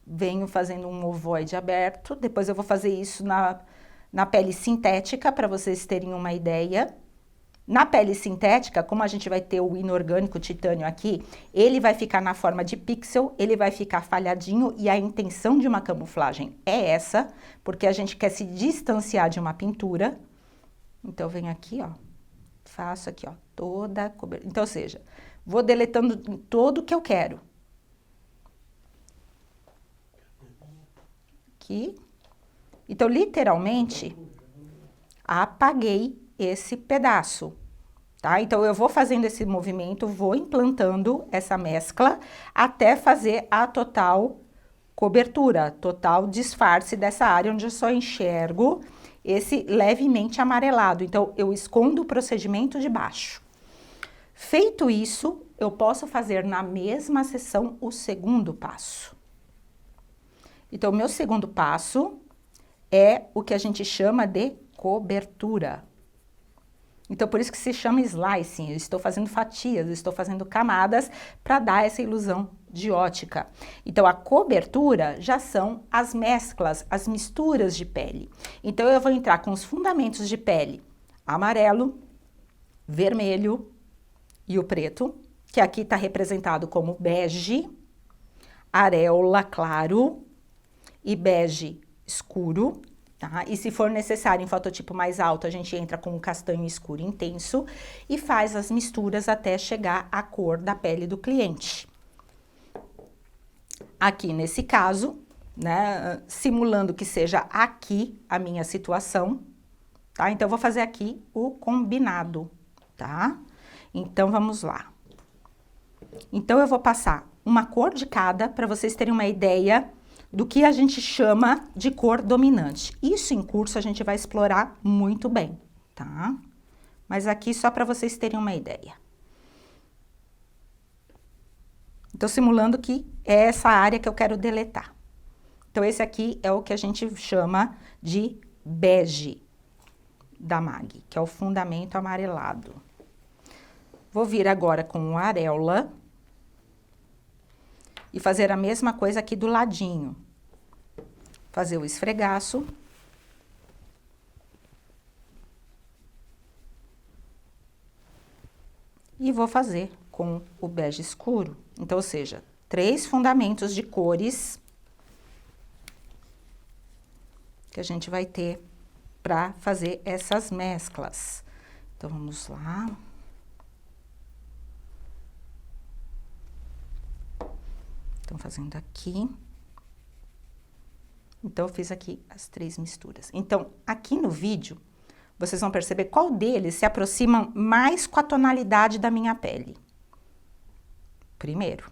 venho fazendo um ovoide aberto, depois eu vou fazer isso na pele sintética, para vocês terem uma ideia. Na pele sintética, como a gente vai ter o inorgânico titânio aqui, ele vai ficar na forma de pixel, ele vai ficar falhadinho, e a intenção de uma camuflagem é essa, porque a gente quer se distanciar de uma pintura. Então, eu venho aqui, ó, faço aqui, ó, toda a cobertura. Então, ou seja, vou deletando todo o que eu quero. Aqui. Então, literalmente, apaguei esse pedaço, tá? Então, eu vou fazendo esse movimento, vou implantando essa mescla até fazer a total cobertura, total disfarce dessa área onde eu só enxergo esse levemente amarelado. Então, eu escondo o procedimento de baixo. Feito isso, eu posso fazer na mesma sessão o segundo passo. Então, o meu segundo passo é o que a gente chama de cobertura. Então, por isso que se chama slicing. Eu estou fazendo fatias, eu estou fazendo camadas para dar essa ilusão de ótica. Então, a cobertura já são as mesclas, as misturas de pele. Então, eu vou entrar com os fundamentos de pele amarelo, vermelho e o preto, que aqui está representado como bege, areola claro e bege escuro. Tá? E se for necessário em fototipo mais alto, a gente entra com um castanho escuro intenso e faz as misturas até chegar à cor da pele do cliente. Aqui nesse caso, né, simulando que seja aqui a minha situação, tá? Então, eu vou fazer aqui o combinado, tá? Então, vamos lá. Então, eu vou passar uma cor de cada para vocês terem uma ideia do que a gente chama de cor dominante. Isso em curso a gente vai explorar muito bem, tá? Mas aqui só para vocês terem uma ideia. Então, simulando que é essa área que eu quero deletar. Então, esse aqui é o que a gente chama de bege da MAG, que é o fundamento amarelado. Vou vir agora com o areola e fazer a mesma coisa aqui do ladinho. Fazer o esfregaço. E vou fazer com o bege escuro. Então, ou seja, 3 fundamentos de cores que a gente vai ter para fazer essas mesclas. Então, vamos lá. Então, fazendo aqui. Então, eu fiz aqui as 3 misturas. Então, aqui no vídeo, vocês vão perceber qual deles se aproxima mais com a tonalidade da minha pele. Primeiro.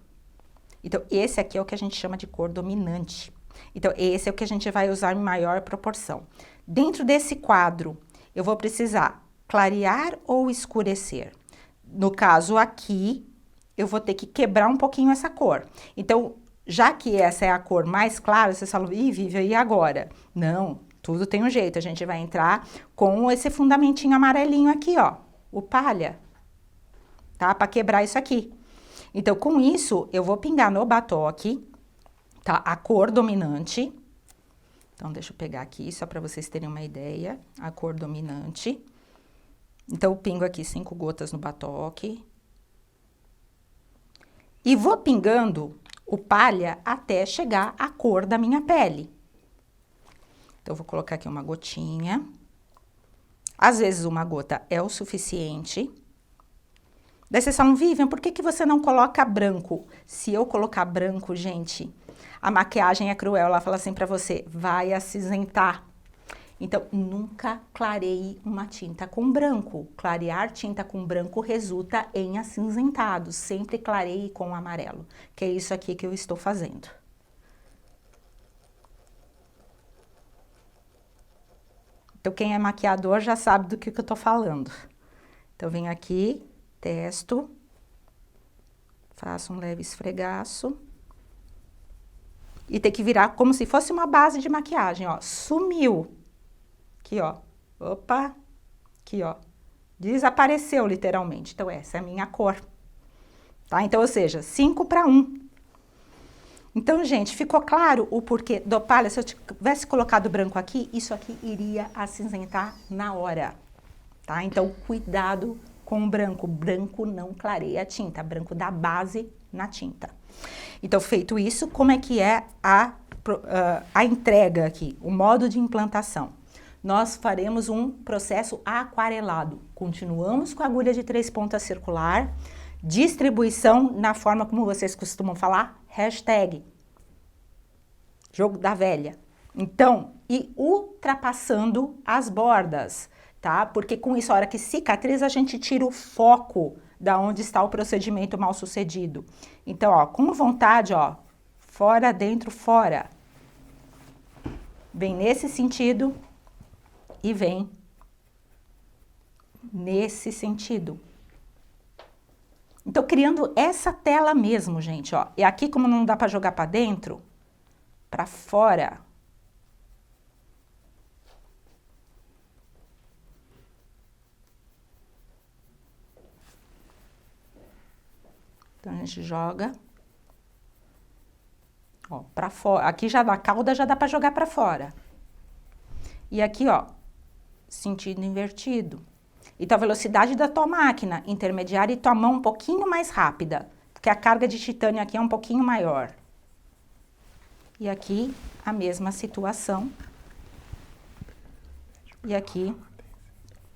Então, esse aqui é o que a gente chama de cor dominante. Então, esse é o que a gente vai usar em maior proporção. Dentro desse quadro, eu vou precisar clarear ou escurecer. No caso aqui, eu vou ter que quebrar um pouquinho essa cor. Então, já que essa é a cor mais clara, vocês falam, ih, Vivian, e agora? Não, tudo tem um jeito. A gente vai entrar com esse fundamentinho amarelinho aqui, ó, o palha, tá? Para quebrar isso aqui. Então, com isso, eu vou pingar no batoque, tá? A cor dominante. Então, deixa eu pegar aqui, só para vocês terem uma ideia, a cor dominante. Então, eu pingo aqui 5 gotas no batoque. E vou pingando o palha até chegar à cor da minha pele. Então, eu vou colocar aqui uma gotinha. Às vezes, uma gota é o suficiente. Daí vocês falam, Vivian, por que que você não coloca branco? Se eu colocar branco, gente, a maquiagem é cruel. Ela fala assim pra você, vai acinzentar. Então, nunca clareie uma tinta com branco. Clarear tinta com branco resulta em acinzentado. Sempre clareie com amarelo, que é isso aqui que eu estou fazendo. Então, quem é maquiador já sabe do que eu tô falando. Então, venho aqui, testo, faço um leve esfregaço. E tem que virar como se fosse uma base de maquiagem, ó. Sumiu. Aqui, ó. Opa. Aqui, ó. Desapareceu, literalmente. Então, essa é a minha cor. Tá? Então, ou seja, 5:1. Então, gente, ficou claro o porquê do palha? Se eu tivesse colocado branco aqui, isso aqui iria acinzentar na hora. Tá? Então, cuidado com o branco. Branco não clareia a tinta. Branco dá base na tinta. Então, feito isso, como é que é a entrega aqui? O modo de implantação. Nós faremos um processo aquarelado. Continuamos com a agulha de 3 pontas circular. Distribuição na forma como vocês costumam falar, hashtag. Jogo da velha. Então, e ultrapassando as bordas, tá? Porque com isso, a hora que cicatriza, a gente tira o foco da onde está o procedimento mal sucedido. Então, ó, com vontade, ó, fora, dentro, fora. Vem nesse sentido e vem nesse sentido. Então, criando essa tela mesmo, gente, ó. E aqui, como não dá para jogar para dentro, para fora. Então, a gente joga. Ó, para fora. Aqui já da cauda já dá para jogar para fora. E aqui, ó, sentido invertido. Então, a velocidade da tua máquina intermediária e tua mão um pouquinho mais rápida, porque a carga de titânio aqui é um pouquinho maior. E aqui, a mesma situação. E aqui,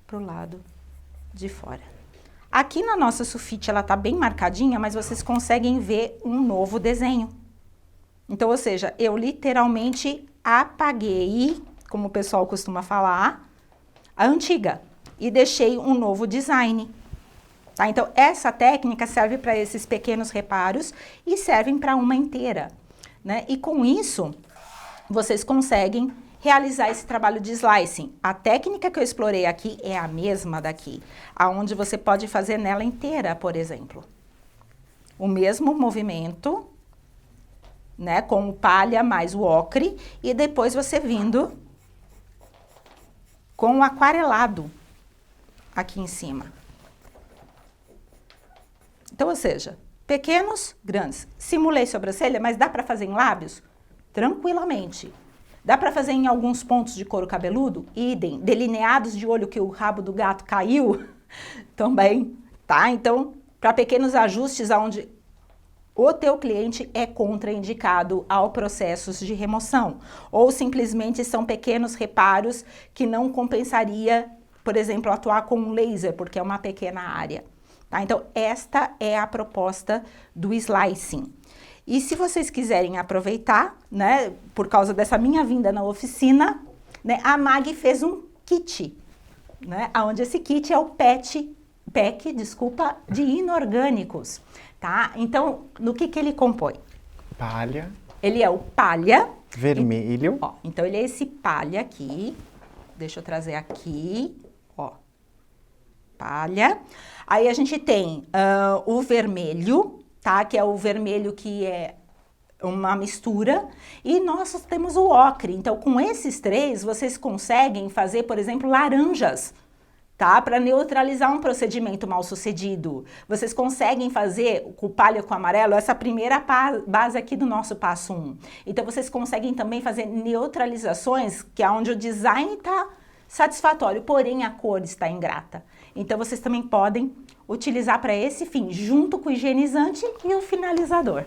pro lado de fora. Aqui na nossa sulfite, ela tá bem marcadinha, mas vocês conseguem ver um novo desenho. Então, ou seja, eu literalmente apaguei, como o pessoal costuma falar, a antiga. E deixei um novo design, tá? Então, essa técnica serve para esses pequenos reparos e servem para uma inteira, né? E com isso, vocês conseguem realizar esse trabalho de slicing. A técnica que eu explorei aqui é a mesma daqui, aonde você pode fazer nela inteira, por exemplo. O mesmo movimento, né? Com o palha mais o ocre e depois você vindo com o aquarelado aqui em cima. Então, ou seja, pequenos, grandes. Simulei sobrancelha, mas dá para fazer em lábios? Tranquilamente. Dá para fazer em alguns pontos de couro cabeludo? Idem. Delineados de olho que o rabo do gato caiu? Também, tá? Então, para pequenos ajustes onde o teu cliente é contraindicado ao processos de remoção. Ou simplesmente são pequenos reparos que não compensaria, por exemplo, atuar com um laser, porque é uma pequena área. Tá? Então, esta é a proposta do slicing. E se vocês quiserem aproveitar, né, por causa dessa minha vinda na oficina, né, a Mag fez um kit, né, onde esse kit é o pack, de inorgânicos, tá? Então, no que ele compõe? Palha. Ele é o palha. Vermelho. Ó, então, ele é esse palha aqui. Deixa eu trazer aqui, ó. Palha. Aí, a gente tem o vermelho, tá? Que é o vermelho que é uma mistura. E nós temos o ocre. Então, com esses três, vocês conseguem fazer, por exemplo, laranjas, tá? Para neutralizar um procedimento mal sucedido. Vocês conseguem fazer com palha com amarelo essa primeira base aqui do nosso passo 1. Então, vocês conseguem também fazer neutralizações, que é onde o design está satisfatório, porém a cor está ingrata. Então, vocês também podem utilizar para esse fim, junto com o higienizante e o finalizador.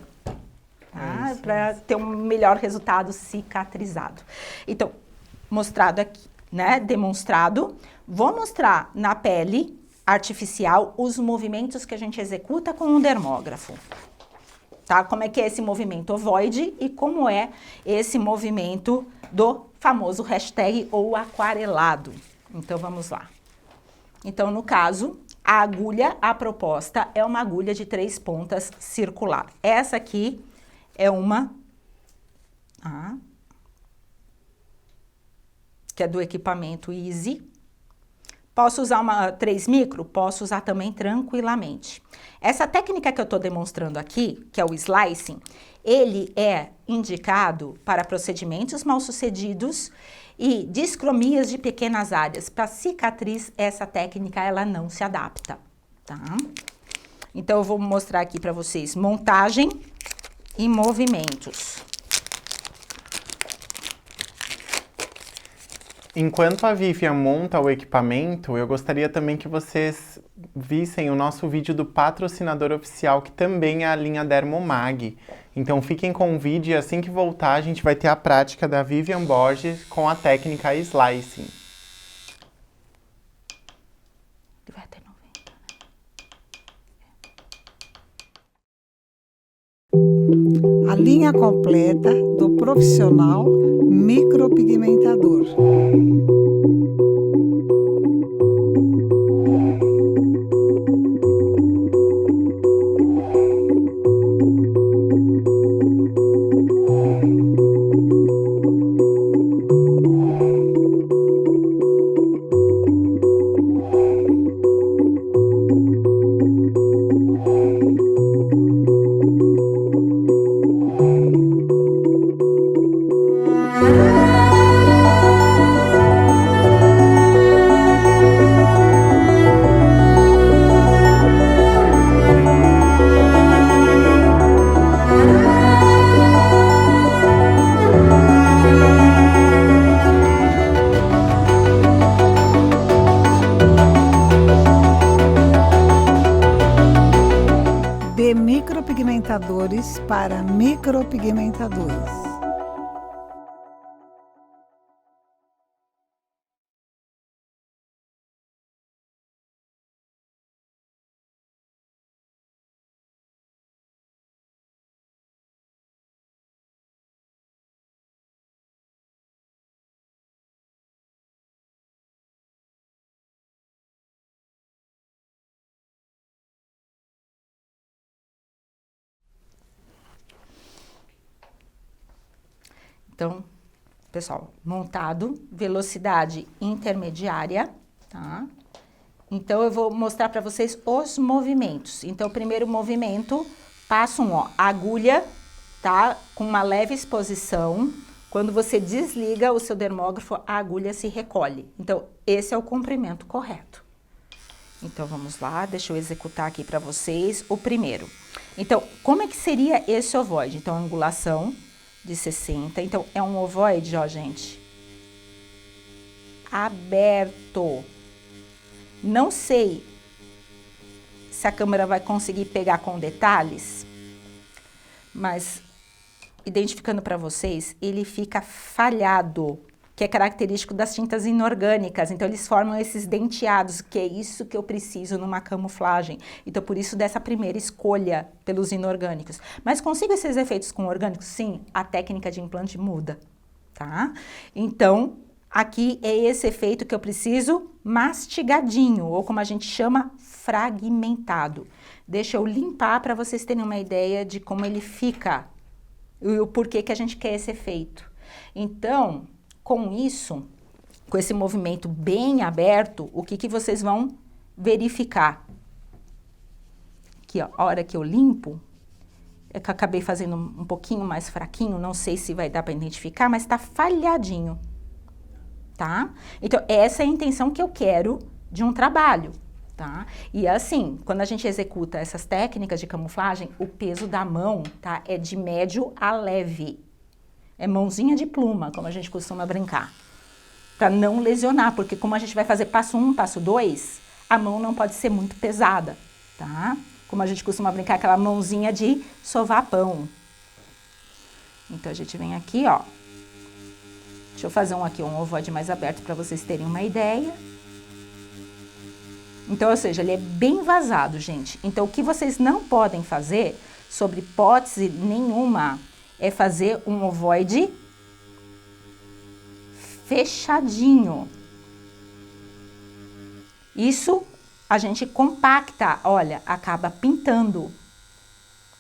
Tá? Para ter um melhor resultado cicatrizado. Então, mostrado aqui, né? Demonstrado. Vou mostrar na pele artificial os movimentos que a gente executa com o dermógrafo. Tá? Como é que é esse movimento ovoide e como é esse movimento do famoso hashtag ou aquarelado. Então, vamos lá. Então, no caso, a agulha, a proposta é uma agulha de 3 pontas circular. Essa aqui é uma... que é do equipamento Easy. Posso usar uma 3 micro? Posso usar também tranquilamente. Essa técnica que eu estou demonstrando aqui, que é o slicing, ele é indicado para procedimentos mal-sucedidos e discromias de pequenas áreas. Para cicatriz, essa técnica ela não se adapta, tá? Então, eu vou mostrar aqui para vocês montagem e movimentos. Enquanto a Vivian monta o equipamento, eu gostaria também que vocês vissem o nosso vídeo do patrocinador oficial, que também é a linha Dermomag. Então fiquem com o vídeo e assim que voltar a gente vai ter a prática da Vivian Borges com a técnica slicing. Vai ter 90. A linha completa do profissional micropigmentador. De micropigmentadores para micropigmentadores. Então, pessoal, montado, velocidade intermediária, tá? Então, eu vou mostrar para vocês os movimentos. Então, o primeiro movimento, passo agulha, tá? Com uma leve exposição. Quando você desliga o seu dermógrafo, a agulha se recolhe. Então, esse é o comprimento correto. Então, vamos lá, deixa eu executar aqui para vocês o primeiro. Então, como é que seria esse ovoide? Então, angulação de 60. Então, é um ovoide, ó, gente, aberto. Não sei se a câmera vai conseguir pegar com detalhes, mas identificando para vocês, ele fica falhado, que é característico das tintas inorgânicas. Então, eles formam esses denteados, que é isso que eu preciso numa camuflagem. Então, por isso dessa primeira escolha pelos inorgânicos. Mas consigo esses efeitos com orgânicos? Sim, a técnica de implante muda, tá? Então, aqui é esse efeito que eu preciso mastigadinho, ou como a gente chama, fragmentado. Deixa eu limpar para vocês terem uma ideia de como ele fica e o porquê que a gente quer esse efeito. Então, com isso, com esse movimento bem aberto, o que vocês vão verificar? Aqui, ó, a hora que eu limpo, é que eu acabei fazendo um pouquinho mais fraquinho, não sei se vai dar para identificar, mas tá falhadinho, tá? Então, essa é a intenção que eu quero de um trabalho, tá? E assim, quando a gente executa essas técnicas de camuflagem, o peso da mão, tá? É de médio a leve. É mãozinha de pluma, como a gente costuma brincar. Para não lesionar, porque como a gente vai fazer passo 1, passo 2, a mão não pode ser muito pesada, tá? Como a gente costuma brincar, aquela mãozinha de sovar pão. Então, a gente vem aqui, ó. Deixa eu fazer um ovoide mais aberto para vocês terem uma ideia. Então, ou seja, ele é bem vazado, gente. Então, o que vocês não podem fazer, sobre hipótese nenhuma, é fazer um ovoide fechadinho. Isso a gente compacta, olha, acaba pintando.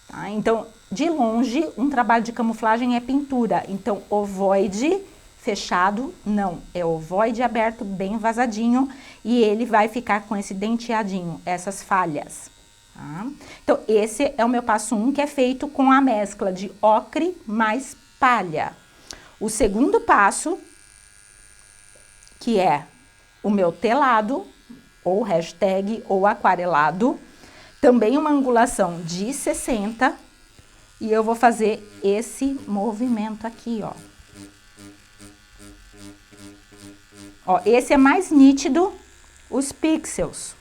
Tá? Então, de longe, um trabalho de camuflagem é pintura. Então, ovoide fechado, não, é ovoide aberto, bem vazadinho, e ele vai ficar com esse denteadinho, essas falhas. Tá? Então, esse é o meu passo 1, que é feito com a mescla de ocre mais palha. O segundo passo, que é o meu telado, ou hashtag, ou aquarelado, também uma angulação de 60, e eu vou fazer esse movimento aqui, ó. Ó, esse é mais nítido, os pixels.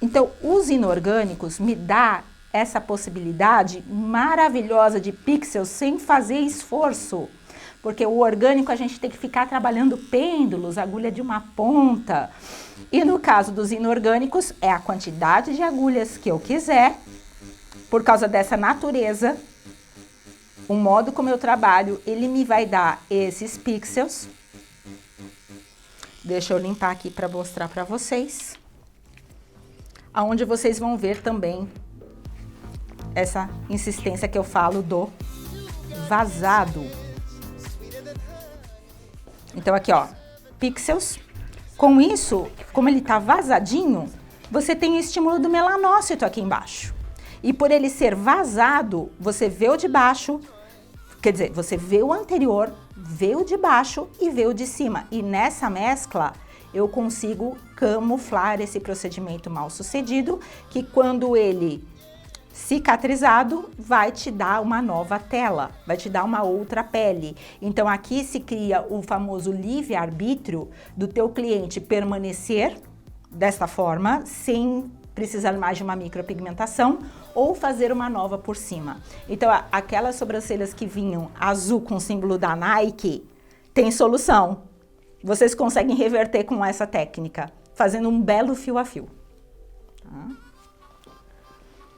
Então, os inorgânicos me dá essa possibilidade maravilhosa de pixels sem fazer esforço. Porque o orgânico a gente tem que ficar trabalhando pêndulos, agulha de uma ponta. E no caso dos inorgânicos, é a quantidade de agulhas que eu quiser, por causa dessa natureza. O modo como eu trabalho, ele me vai dar esses pixels. Deixa eu limpar aqui para mostrar para vocês. Aonde vocês vão ver também essa insistência que eu falo do vazado. Então aqui, ó, pixels. Com isso, como ele tá vazadinho, você tem o estímulo do melanócito aqui embaixo. E por ele ser vazado, você vê o de baixo, quer dizer, você vê o anterior, vê o de baixo e vê o de cima. E nessa mescla, eu consigo camuflar esse procedimento mal sucedido, que quando ele cicatrizado, vai te dar uma nova tela, vai te dar uma outra pele. Então aqui se cria o famoso livre-arbítrio do teu cliente permanecer desta forma, sem precisar mais de uma micropigmentação, ou fazer uma nova por cima. Então aquelas sobrancelhas que vinham azul com o símbolo da Nike, tem solução. Vocês conseguem reverter com essa técnica, fazendo um belo fio a fio. Tá?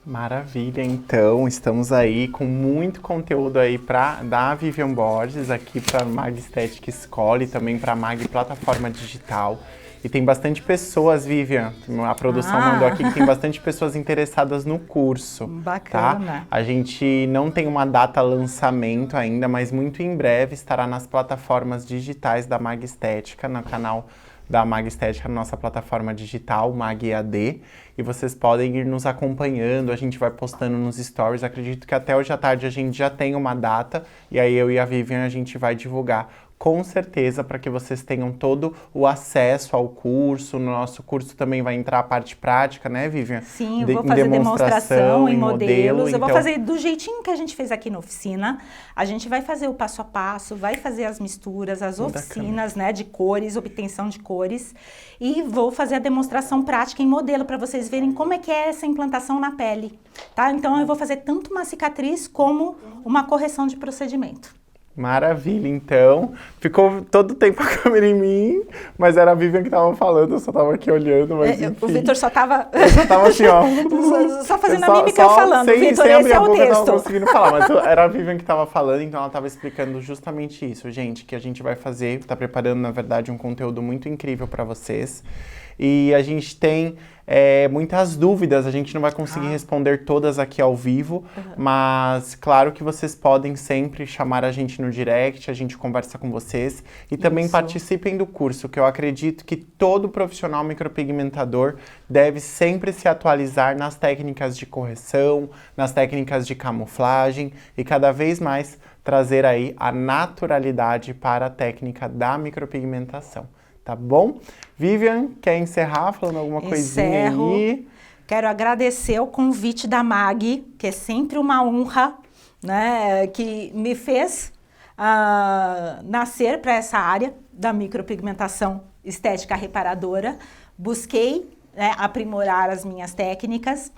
Maravilha, então, estamos aí com muito conteúdo aí da Vivian Borges, aqui para Mag Estética Escola e também para Mag Plataforma Digital. E tem bastante pessoas, Vivian, a produção mandou aqui que tem bastante pessoas interessadas no curso. Bacana. Tá? A gente não tem uma data lançamento ainda, mas muito em breve estará nas plataformas digitais da Mag Estética, no canal da Mag Estética, na nossa plataforma digital, Mag EAD, e vocês podem ir nos acompanhando, a gente vai postando nos stories, acredito que até hoje à tarde a gente já tem uma data, e aí eu e a Vivian a gente vai divulgar com certeza, para que vocês tenham todo o acesso ao curso. No nosso curso também vai entrar a parte prática, né, Vivian? Sim, eu vou fazer demonstração em modelos. Eu vou então fazer do jeitinho que a gente fez aqui na oficina. A gente vai fazer o passo a passo, vai fazer as misturas, as oficinas, né, de cores, obtenção de cores. E vou fazer a demonstração prática em modelo, para vocês verem como é que é essa implantação na pele, tá? Então, eu vou fazer tanto uma cicatriz como uma correção de procedimento. Maravilha, então. Ficou todo o tempo a câmera em mim, mas era a Vivian que tava falando, eu só tava aqui olhando, mas enfim. O Vitor só tava... Eu só tava assim, ó. só fazendo a mímica falando. Vitor, esse é o texto. Eu não tava conseguindo falar, mas era a Vivian que tava falando, então ela tava explicando justamente isso, gente, que a gente vai fazer, tá preparando, na verdade, um conteúdo muito incrível para vocês. E a gente tem muitas dúvidas, a gente não vai conseguir responder todas aqui ao vivo, mas claro que vocês podem sempre chamar a gente no direct, a gente conversa com vocês e também participem do curso, que eu acredito que todo profissional micropigmentador deve sempre se atualizar nas técnicas de correção, nas técnicas de camuflagem e cada vez mais trazer aí a naturalidade para a técnica da micropigmentação. Tá bom? Vivian, quer encerrar falando alguma coisinha aí? Quero agradecer o convite da Mag, que é sempre uma honra, né, que me fez nascer para essa área da micropigmentação estética reparadora. Busquei, né, aprimorar as minhas técnicas,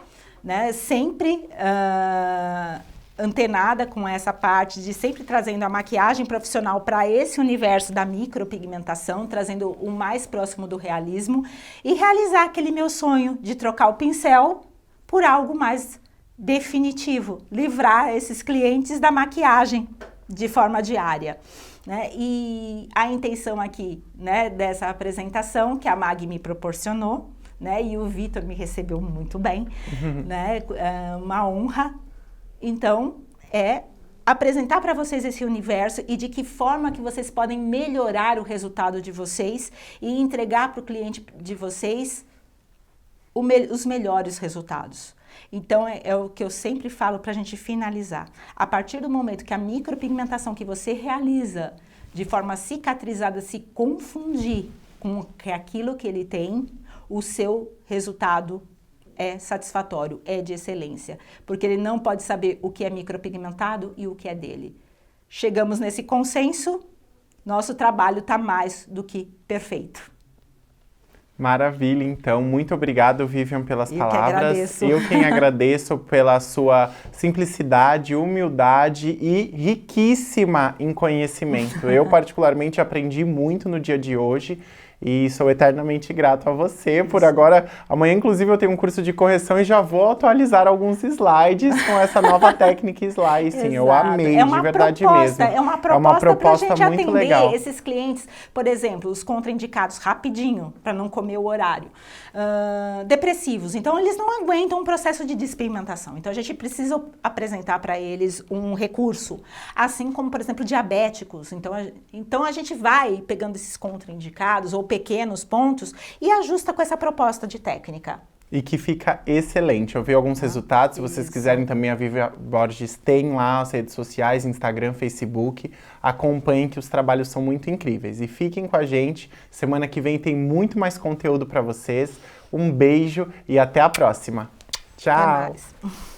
né, sempre antenada com essa parte de sempre trazendo a maquiagem profissional para esse universo da micropigmentação, trazendo o mais próximo do realismo e realizar aquele meu sonho de trocar o pincel por algo mais definitivo, livrar esses clientes da maquiagem de forma diária, né? E a intenção aqui, né, dessa apresentação que a Mag me proporcionou, né, e o Vitor me recebeu muito bem, né, uma honra. Então, é apresentar para vocês esse universo e de que forma que vocês podem melhorar o resultado de vocês e entregar para o cliente de vocês os melhores resultados. Então, é o que eu sempre falo para a gente finalizar. A partir do momento que a micropigmentação que você realiza de forma cicatrizada se confundir com aquilo que ele tem, o seu resultado é satisfatório, é de excelência, porque ele não pode saber o que é micropigmentado e o que é dele. Chegamos nesse consenso, nosso trabalho está mais do que perfeito. Maravilha, então. Muito obrigado, Vivian, pelas palavras. Que agradeço. Eu quem agradeço pela sua simplicidade, humildade e riquíssima em conhecimento. Eu, particularmente, aprendi muito no dia de hoje. E sou eternamente grato a você por agora. Amanhã, inclusive, eu tenho um curso de correção e já vou atualizar alguns slides com essa nova técnica slicing. Eu amei, de verdade mesmo. É uma proposta para a gente muito atender legal. Esses clientes, por exemplo, os contraindicados rapidinho, para não comer o horário. Depressivos, então eles não aguentam um processo de despigmentação. Então a gente precisa apresentar para eles um recurso. Assim como, por exemplo, diabéticos. Então a gente vai pegando esses contraindicados ou pequenos pontos e ajusta com essa proposta de técnica. E que fica excelente. Eu vi alguns resultados. Se vocês quiserem também, a Vivian Borges tem lá as redes sociais, Instagram, Facebook. Acompanhem que os trabalhos são muito incríveis. E fiquem com a gente. Semana que vem tem muito mais conteúdo para vocês. Um beijo e até a próxima. Tchau! Até mais.